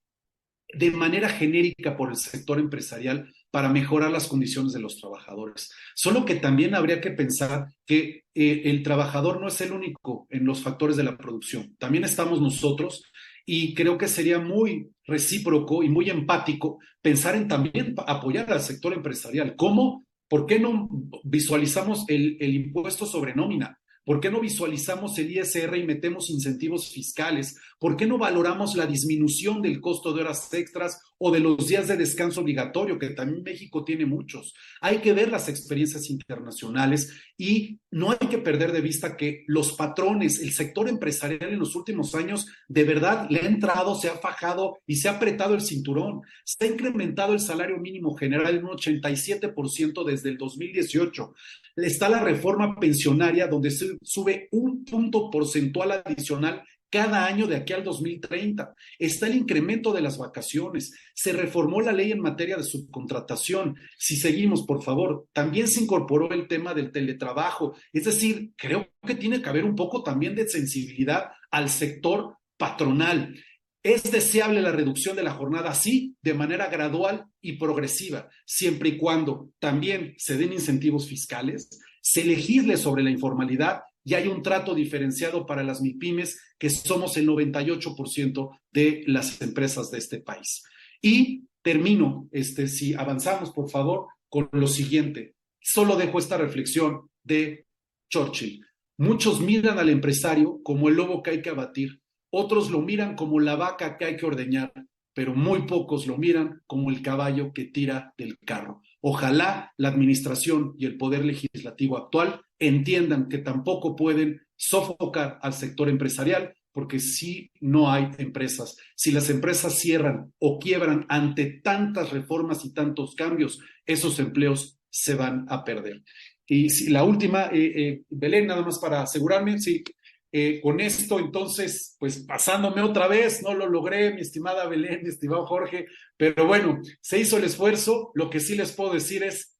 de manera genérica por el sector empresarial para mejorar las condiciones de los trabajadores. Solo que también habría que pensar que el trabajador no es el único en los factores de la producción, también estamos nosotros y creo que sería muy recíproco y muy empático pensar en también apoyar al sector empresarial. ¿Cómo? ¿Por qué no visualizamos el impuesto sobre nómina? ¿Por qué no visualizamos el ISR y metemos incentivos fiscales? ¿Por qué no valoramos la disminución del costo de horas extras o de los días de descanso obligatorio, que también México tiene muchos? Hay que ver las experiencias internacionales y no hay que perder de vista que los patrones, el sector empresarial en los últimos años, de verdad le ha entrado, se ha fajado y se ha apretado el cinturón. Se ha incrementado el salario mínimo general en un 87% desde el 2018. Está la reforma pensionaria donde se sube un punto porcentual adicional cada año de aquí al 2030. Está el incremento de las vacaciones. Se reformó la ley en materia de subcontratación. Si seguimos, por favor, también se incorporó el tema del teletrabajo. Es decir, creo que tiene que haber un poco también de sensibilidad al sector patronal. Es deseable la reducción de la jornada, sí, de manera gradual y progresiva, siempre y cuando también se den incentivos fiscales, se legisle sobre la informalidad y hay un trato diferenciado para las MIPIMES, que somos el 98% de las empresas de este país. Y termino, si avanzamos, por favor, con lo siguiente. Solo dejo esta reflexión de Churchill. Muchos miran al empresario como el lobo que hay que abatir, otros lo miran como la vaca que hay que ordeñar, pero muy pocos lo miran como el caballo que tira del carro. Ojalá la administración y el poder legislativo actual entiendan que tampoco pueden sofocar al sector empresarial, porque si no hay empresas, si las empresas cierran o quiebran ante tantas reformas y tantos cambios, esos empleos se van a perder. Y si, la última, Belén, nada más para asegurarme, sí, con esto, entonces, pues pasándome otra vez, no lo logré, mi estimada Belén, mi estimado Jorge, pero bueno, se hizo el esfuerzo. Lo que sí les puedo decir es,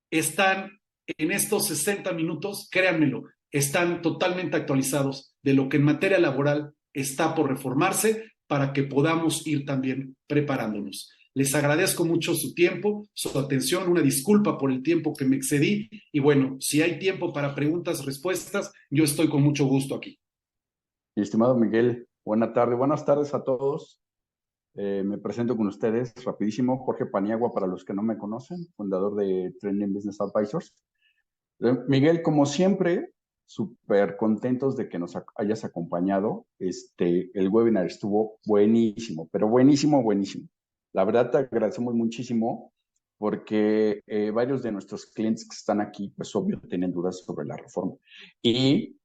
están en estos 60 minutos, créanmelo, están totalmente actualizados de lo que en materia laboral está por reformarse para que podamos ir también preparándonos. Les agradezco mucho su tiempo, su atención, una disculpa por el tiempo que me excedí y bueno, si hay tiempo para preguntas, respuestas, yo estoy con mucho gusto aquí. Mi estimado Miguel, buenas tardes a todos. Me presento con ustedes rapidísimo, Jorge Paniagua, para los que no me conocen, fundador de Trending Business Advisors. Miguel, como siempre, súper contentos de que nos hayas acompañado. El webinar estuvo buenísimo, pero buenísimo, buenísimo. La verdad te agradecemos muchísimo porque varios de nuestros clientes que están aquí, pues obvio, tienen dudas sobre la reforma. Y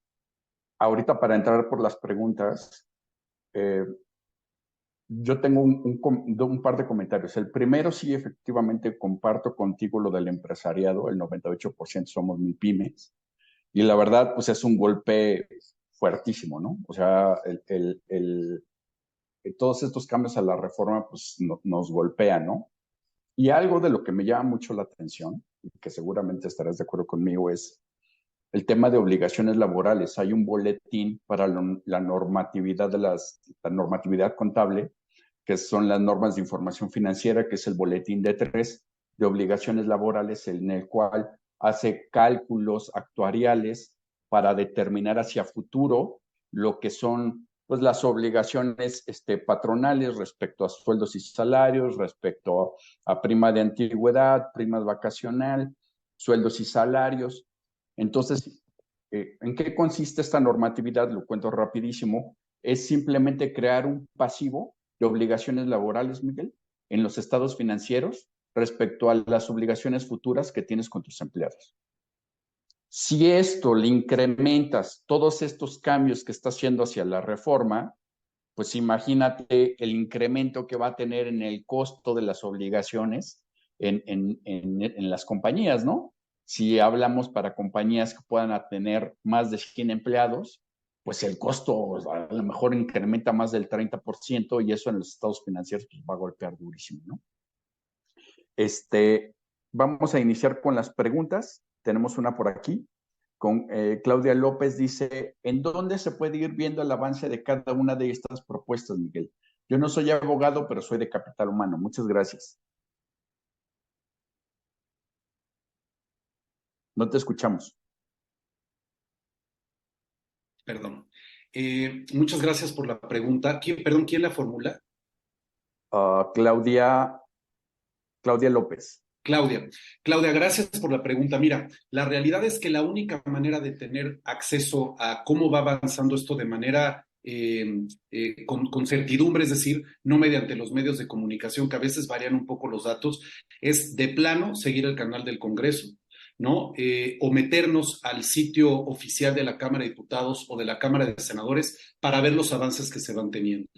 ahorita para entrar por las preguntas, yo tengo un par de comentarios. El primero, sí, efectivamente, comparto contigo lo del empresariado. El 98% somos MIPYMES. Y la verdad, pues es un golpe fuertísimo, ¿no? O sea, todos estos cambios a la reforma, pues nos golpean, ¿no? Y algo de lo que me llama mucho la atención, y que seguramente estarás de acuerdo conmigo, es el tema de obligaciones laborales. Hay un boletín para la normatividad la normatividad contable, que son las normas de información financiera, que es el boletín D3 de obligaciones laborales, en el cual hace cálculos actuariales para determinar hacia futuro lo que son pues las obligaciones patronales respecto a sueldos y salarios, respecto a prima de antigüedad, prima vacacional, sueldos y salarios. Entonces, ¿en qué consiste esta normatividad? Lo cuento rapidísimo. Es simplemente crear un pasivo de obligaciones laborales, Miguel, en los estados financieros respecto a las obligaciones futuras que tienes con tus empleados. Si esto le incrementas todos estos cambios que está haciendo hacia la reforma, pues imagínate el incremento que va a tener en el costo de las obligaciones en las compañías, ¿no? Si hablamos para compañías que puedan tener más de 100 empleados, pues el costo a lo mejor incrementa más del 30% y eso en los estados financieros pues, va a golpear durísimo, ¿no? Vamos a iniciar con las preguntas. Tenemos una por aquí. Claudia López dice, ¿en dónde se puede ir viendo el avance de cada una de estas propuestas, Miguel? Yo no soy abogado, pero soy de capital humano. Muchas gracias. No te escuchamos. Perdón. Muchas gracias por la pregunta. ¿Quién la formula? Claudia López. Claudia, gracias por la pregunta. Mira, la realidad es que la única manera de tener acceso a cómo va avanzando esto de manera con certidumbre, es decir, no mediante los medios de comunicación que a veces varían un poco los datos, es de plano seguir el canal del Congreso, ¿no? O meternos al sitio oficial de la Cámara de Diputados o de la Cámara de Senadores para ver los avances que se van teniendo.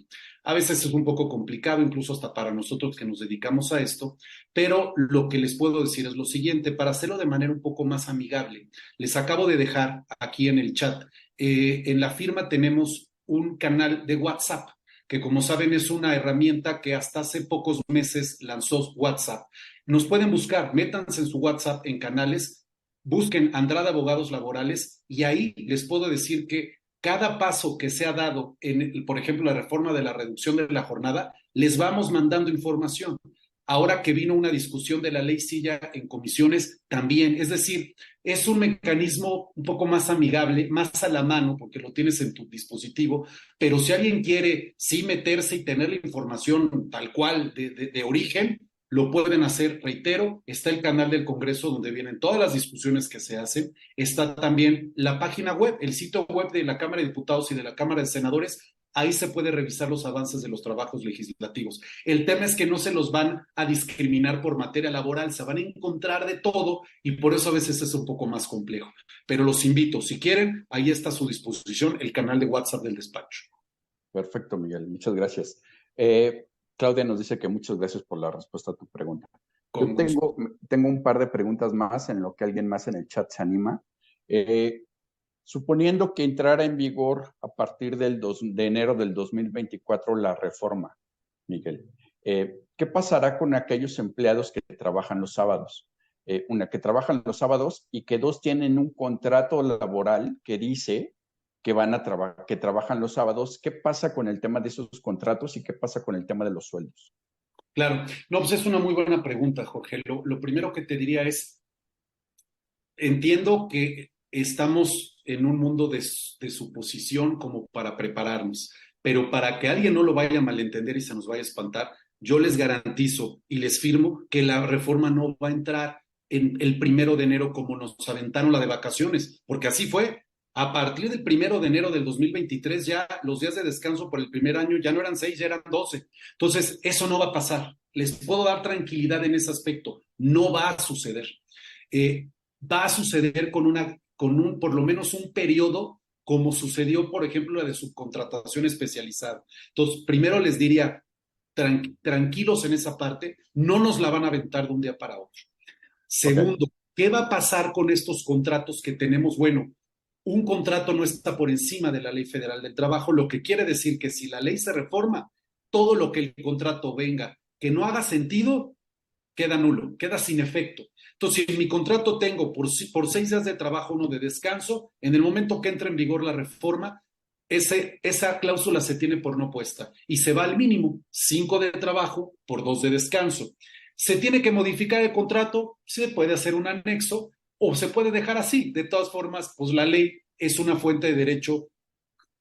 A veces es un poco complicado, incluso hasta para nosotros que nos dedicamos a esto, pero lo que les puedo decir es lo siguiente, para hacerlo de manera un poco más amigable. Les acabo de dejar aquí en el chat, en la firma tenemos un canal de WhatsApp, que como saben es una herramienta que hasta hace pocos meses lanzó WhatsApp. Nos pueden buscar, métanse en su WhatsApp en canales, busquen Andrade Abogados Laborales y ahí les puedo decir que cada paso que se ha dado en, por ejemplo, la reforma de la reducción de la jornada, les vamos mandando información. Ahora que vino una discusión de la ley Silla en comisiones, también, es decir, es un mecanismo un poco más amigable, más a la mano, porque lo tienes en tu dispositivo, pero si alguien quiere sí meterse y tener la información tal cual de origen, lo pueden hacer, reitero, está el canal del Congreso donde vienen todas las discusiones que se hacen, está también la página web, el sitio web de la Cámara de Diputados y de la Cámara de Senadores, ahí se puede revisar los avances de los trabajos legislativos. El tema es que no se los van a discriminar por materia laboral, se van a encontrar de todo y por eso a veces es un poco más complejo. Pero los invito, si quieren, ahí está a su disposición el canal de WhatsApp del despacho. Perfecto, Miguel, muchas gracias. Claudia nos dice que muchas gracias por la respuesta a tu pregunta. Yo tengo un par de preguntas más en lo que alguien más en el chat se anima. Suponiendo que entrara en vigor a partir de enero del 2024 la reforma, Miguel, ¿qué pasará con aquellos empleados que trabajan los sábados? Que trabajan los sábados y que dos tienen un contrato laboral que dice que que trabajan los sábados. ¿Qué pasa con el tema de esos contratos y qué pasa con el tema de los sueldos? Claro, no, pues es una muy buena pregunta, Jorge. Lo primero que te diría es, entiendo que estamos en un mundo de suposición como para prepararnos, pero para que alguien no lo vaya a malentender y se nos vaya a espantar, yo les garantizo y les firmo que la reforma no va a entrar en el 1 de enero como nos aventaron la de vacaciones, porque así fue. A partir del 1 de enero del 2023 ya los días de descanso por el primer año ya no eran 6, ya eran 12. Entonces, eso no va a pasar. Les puedo dar tranquilidad en ese aspecto. No va a suceder. Va a suceder con por lo menos un periodo como sucedió, por ejemplo, la de subcontratación especializada. Entonces, primero les diría, tranquilos en esa parte, no nos la van a aventar de un día para otro. Ok. Segundo, ¿qué va a pasar con estos contratos que tenemos? Bueno, un contrato no está por encima de la Ley Federal del Trabajo, lo que quiere decir que si la ley se reforma, todo lo que el contrato venga que no haga sentido, queda nulo, queda sin efecto. Entonces, si en mi contrato tengo por 6 días de trabajo, uno de descanso, en el momento que entra en vigor la reforma, esa cláusula se tiene por no puesta y se va al mínimo, 5 de trabajo por 2 de descanso. ¿Se tiene que modificar el contrato? Se puede hacer un anexo o se puede dejar así. De todas formas, pues la ley es una fuente de derecho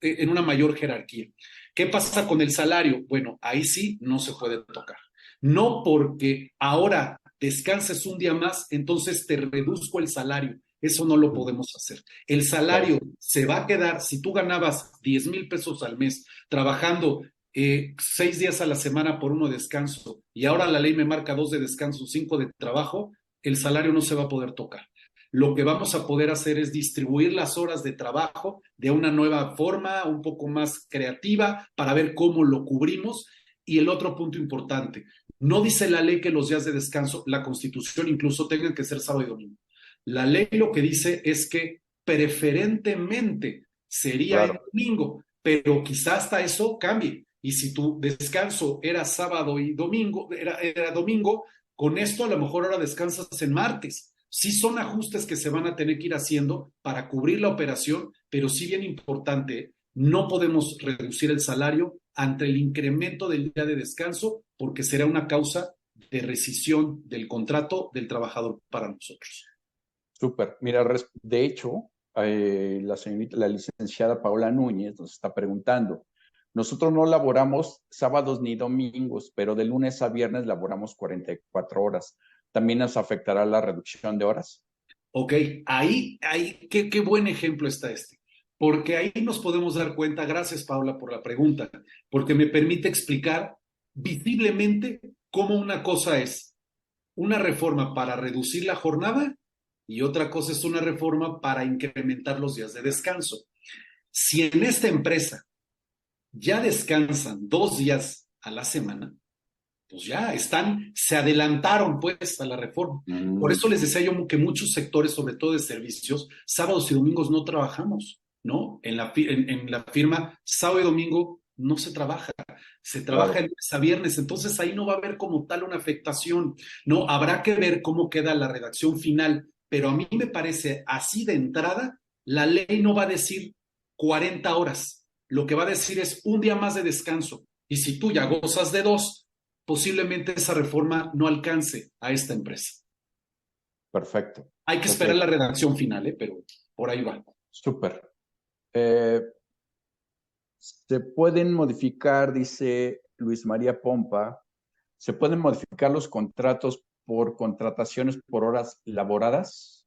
en una mayor jerarquía. ¿Qué pasa con el salario? Bueno, ahí sí no se puede tocar. No porque ahora descanses un día más, entonces te reduzco el salario. Eso no lo podemos hacer. El salario Claro. se va a quedar, si tú ganabas 10,000 pesos al mes trabajando 6 días a la semana por uno de descanso y ahora la ley me marca 2 de descanso, 5 de trabajo, el salario no se va a poder tocar. Lo que vamos a poder hacer es distribuir las horas de trabajo de una nueva forma, un poco más creativa, para ver cómo lo cubrimos. Y el otro punto importante, no dice la ley que los días de descanso, la Constitución incluso, tengan que ser sábado y domingo. La ley lo que dice es que preferentemente sería en Claro. domingo, pero quizás hasta eso cambie. Y si tu descanso era sábado y domingo, era domingo, con esto a lo mejor ahora descansas en martes. Sí son ajustes que se van a tener que ir haciendo para cubrir la operación, pero sí bien importante, no podemos reducir el salario ante el incremento del día de descanso porque será una causa de rescisión del contrato del trabajador para nosotros. Súper. Mira, de hecho, la licenciada Paola Núñez nos está preguntando, nosotros no laboramos sábados ni domingos, pero de lunes a viernes laboramos 44 horas. ¿También nos afectará la reducción de horas? Ok, qué buen ejemplo está este, porque ahí nos podemos dar cuenta, gracias Paula por la pregunta, porque me permite explicar visiblemente cómo una cosa es una reforma para reducir la jornada y otra cosa es una reforma para incrementar los días de descanso. Si en esta empresa ya descansan 2 días a la semana, pues ya se adelantaron pues a la reforma. Por Mm. eso les decía yo que muchos sectores, sobre todo de servicios, sábados y domingos no trabajamos, ¿no? En la firma, sábado y domingo no se trabaja, se trabaja de Claro. lunes a viernes, entonces ahí no va a haber como tal una afectación, ¿no? Habrá que ver cómo queda la redacción final, pero a mí me parece así de entrada, la ley no va a decir 40 horas, lo que va a decir es un día más de descanso, y si tú ya gozas de 2, posiblemente esa reforma no alcance a esta empresa. Perfecto. Hay que Ok, esperar la redacción final, pero por ahí va. súper. Eh, Se pueden modificar, dice Luis María Pompa, se pueden modificar los contratos por contrataciones por horas laboradas.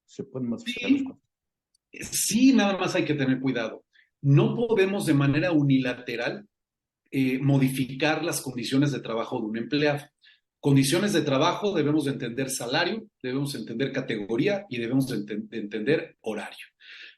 Se pueden modificar los Sí, contratos. sí, nada más hay que tener cuidado. No podemos de manera unilateral modificar las condiciones de trabajo de un empleado. Condiciones de trabajo debemos de entender salario, debemos de entender categoría y debemos de entender horario.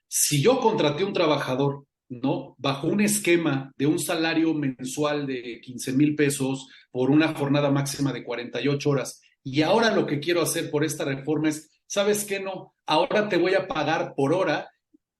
Si yo contraté a un trabajador, ¿no? Bajo un esquema de un salario mensual de 15,000 pesos por una jornada máxima de 48 horas, y ahora lo que quiero hacer por esta reforma es, ¿sabes qué? No, ahora te voy a pagar por hora,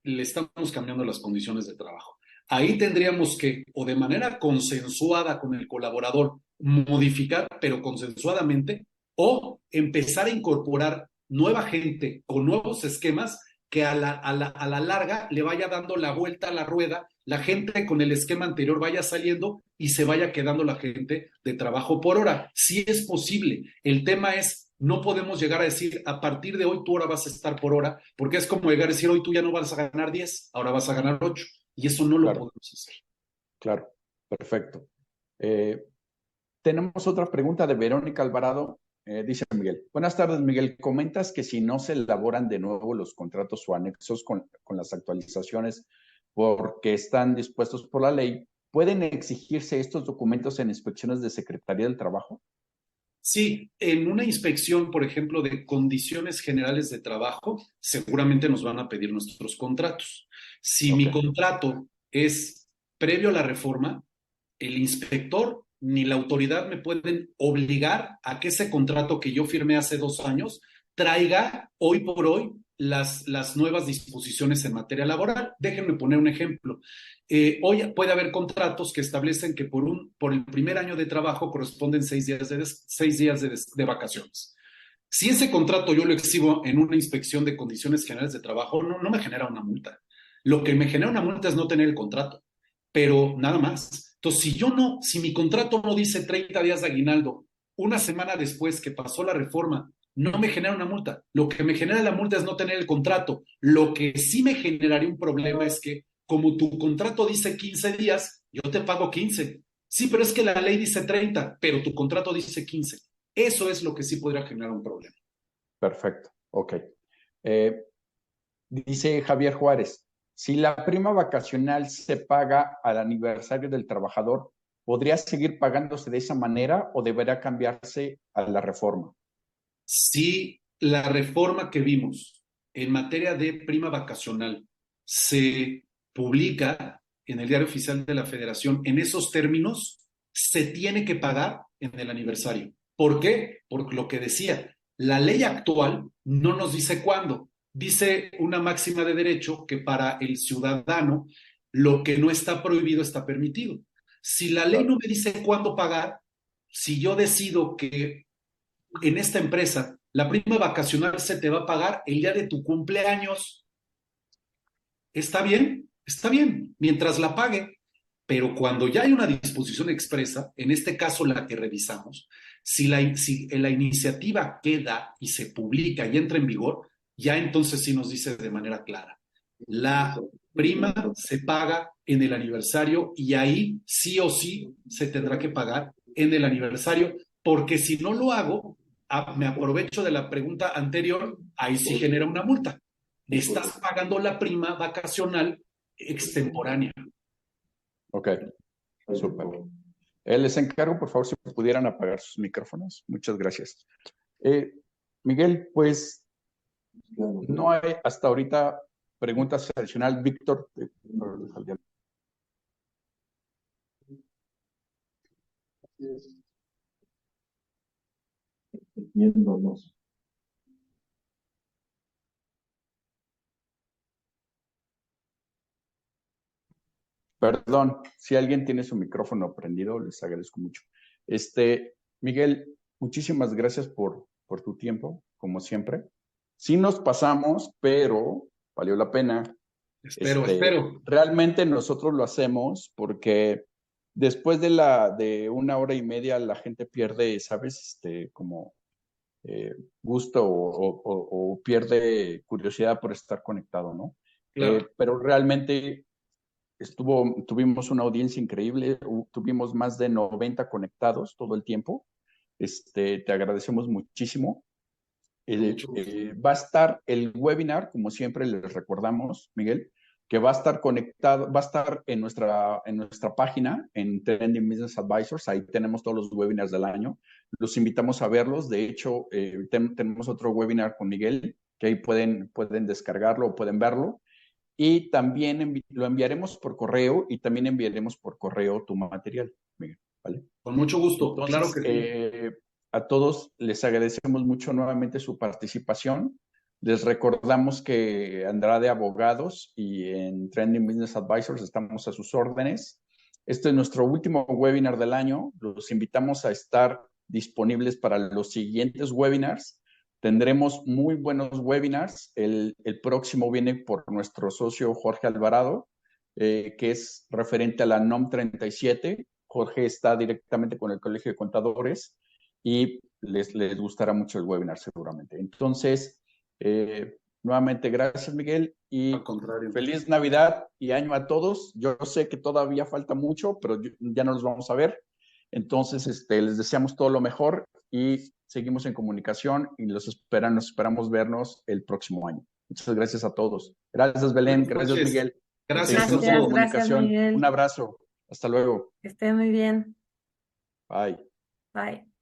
le estamos cambiando las condiciones de trabajo. Ahí tendríamos que, o de manera consensuada con el colaborador, modificar, pero consensuadamente, o empezar a incorporar nueva gente con nuevos esquemas que a la larga le vaya dando la vuelta a la rueda, la gente con el esquema anterior vaya saliendo y se vaya quedando la gente de trabajo por hora. Sí es posible. El tema es, no podemos llegar a decir, a partir de hoy tú ahora vas a estar por hora, porque es como llegar a decir, hoy tú ya no vas a ganar 10, ahora vas a ganar 8. Y eso no lo Claro, podemos hacer. claro, perfecto. Eh, Tenemos otra pregunta de Verónica Alvarado. Dice Miguel, buenas tardes Miguel, comentas que si no se elaboran de nuevo los contratos o anexos con las actualizaciones porque están dispuestos por la ley, ¿pueden exigirse estos documentos en inspecciones de Secretaría del Trabajo? Sí, en una inspección, por ejemplo, de condiciones generales de trabajo, seguramente nos van a pedir nuestros contratos. Si Ok. mi contrato es previo a la reforma, el inspector ni la autoridad me pueden obligar a que ese contrato que yo firmé hace 2 años traiga hoy por hoy las nuevas disposiciones en materia laboral. Déjenme poner un ejemplo. Hoy puede haber contratos que establecen que por el primer año de trabajo corresponden 6 días de vacaciones. Si ese contrato yo lo exhibo en una inspección de condiciones generales de trabajo, no me genera una multa. Lo que me genera una multa es no tener el contrato, pero nada más. Entonces, si mi contrato no dice 30 días de aguinaldo, una semana después que pasó la reforma, no me genera una multa. Lo que me genera la multa es no tener el contrato. Lo que sí me generaría un problema es que, como tu contrato dice 15 días, yo te pago 15. Sí, pero es que la ley dice 30, pero tu contrato dice 15. Eso es lo que sí podría generar un problema. Perfecto, ok. Dice Javier Juárez, si la prima vacacional se paga al aniversario del trabajador, ¿podría seguir pagándose de esa manera o deberá cambiarse a la reforma? Si la reforma que vimos en materia de prima vacacional se publica en el Diario Oficial de la Federación en esos términos, se tiene que pagar en el aniversario. ¿Por qué? Por lo que decía, la ley actual no nos dice cuándo. Dice una máxima de derecho que para el ciudadano lo que no está prohibido está permitido. Si la ley no me dice cuándo pagar, si yo decido que en esta empresa la prima vacacional se te va a pagar el día de tu cumpleaños, está bien, mientras la pague. Pero cuando ya hay una disposición expresa, en este caso la que revisamos, si la iniciativa queda y se publica y entra en vigor, ya entonces sí nos dice de manera clara. La prima se paga en el aniversario y ahí sí o sí se tendrá que pagar en el aniversario, porque si no lo hago, me aprovecho de la pregunta anterior, ahí sí genera una multa. Estás pagando la prima vacacional extemporánea. Ok, súper. Les encargo, por favor, si pudieran apagar sus micrófonos. Muchas gracias. Miguel, pues no hay hasta ahorita preguntas adicionales. Víctor. Viéndonos. Perdón, si alguien tiene su micrófono prendido, les agradezco mucho. Miguel, muchísimas gracias por tu tiempo, como siempre. Sí nos pasamos, pero valió la pena. Espero. Realmente nosotros lo hacemos porque después de 1 hora y media la gente pierde, ¿sabes? Como gusto o pierde curiosidad por estar conectado, ¿no? Claro. Pero realmente tuvimos una audiencia increíble, tuvimos más de 90 conectados todo el tiempo. Te agradecemos muchísimo. Va a estar el webinar, como siempre les recordamos, Miguel, que va a estar conectado, va a estar en nuestra página, en Trending Business Advisors. Ahí tenemos todos los webinars del año. Los invitamos a verlos. De hecho, tenemos otro webinar con Miguel, que ahí pueden descargarlo o pueden verlo. Y también lo enviaremos por correo y también enviaremos por correo tu material, Miguel, ¿vale? Con mucho gusto, Entonces, claro que sí. A todos les agradecemos mucho nuevamente su participación. Les recordamos que Andrade Abogados y en Trending Business Advisors estamos a sus órdenes. Este es nuestro último webinar del año. Los invitamos a estar disponibles para los siguientes webinars. Tendremos muy buenos webinars. El próximo viene por nuestro socio Jorge Alvarado, que es referente a la NOM 37. Jorge está directamente con el Colegio de Contadores y les gustará mucho el webinar seguramente. Entonces, nuevamente, gracias, Miguel, y al contrario. Feliz Navidad y año a todos. Yo sé que todavía falta mucho, pero ya no los vamos a ver. Entonces, les deseamos todo lo mejor y seguimos en comunicación y nos esperamos vernos el próximo año. Muchas gracias a todos. Gracias, Belén. Gracias, Miguel. Gracias. Seguimos en comunicación. Un abrazo. Hasta luego. Que esté muy bien. Bye. Bye.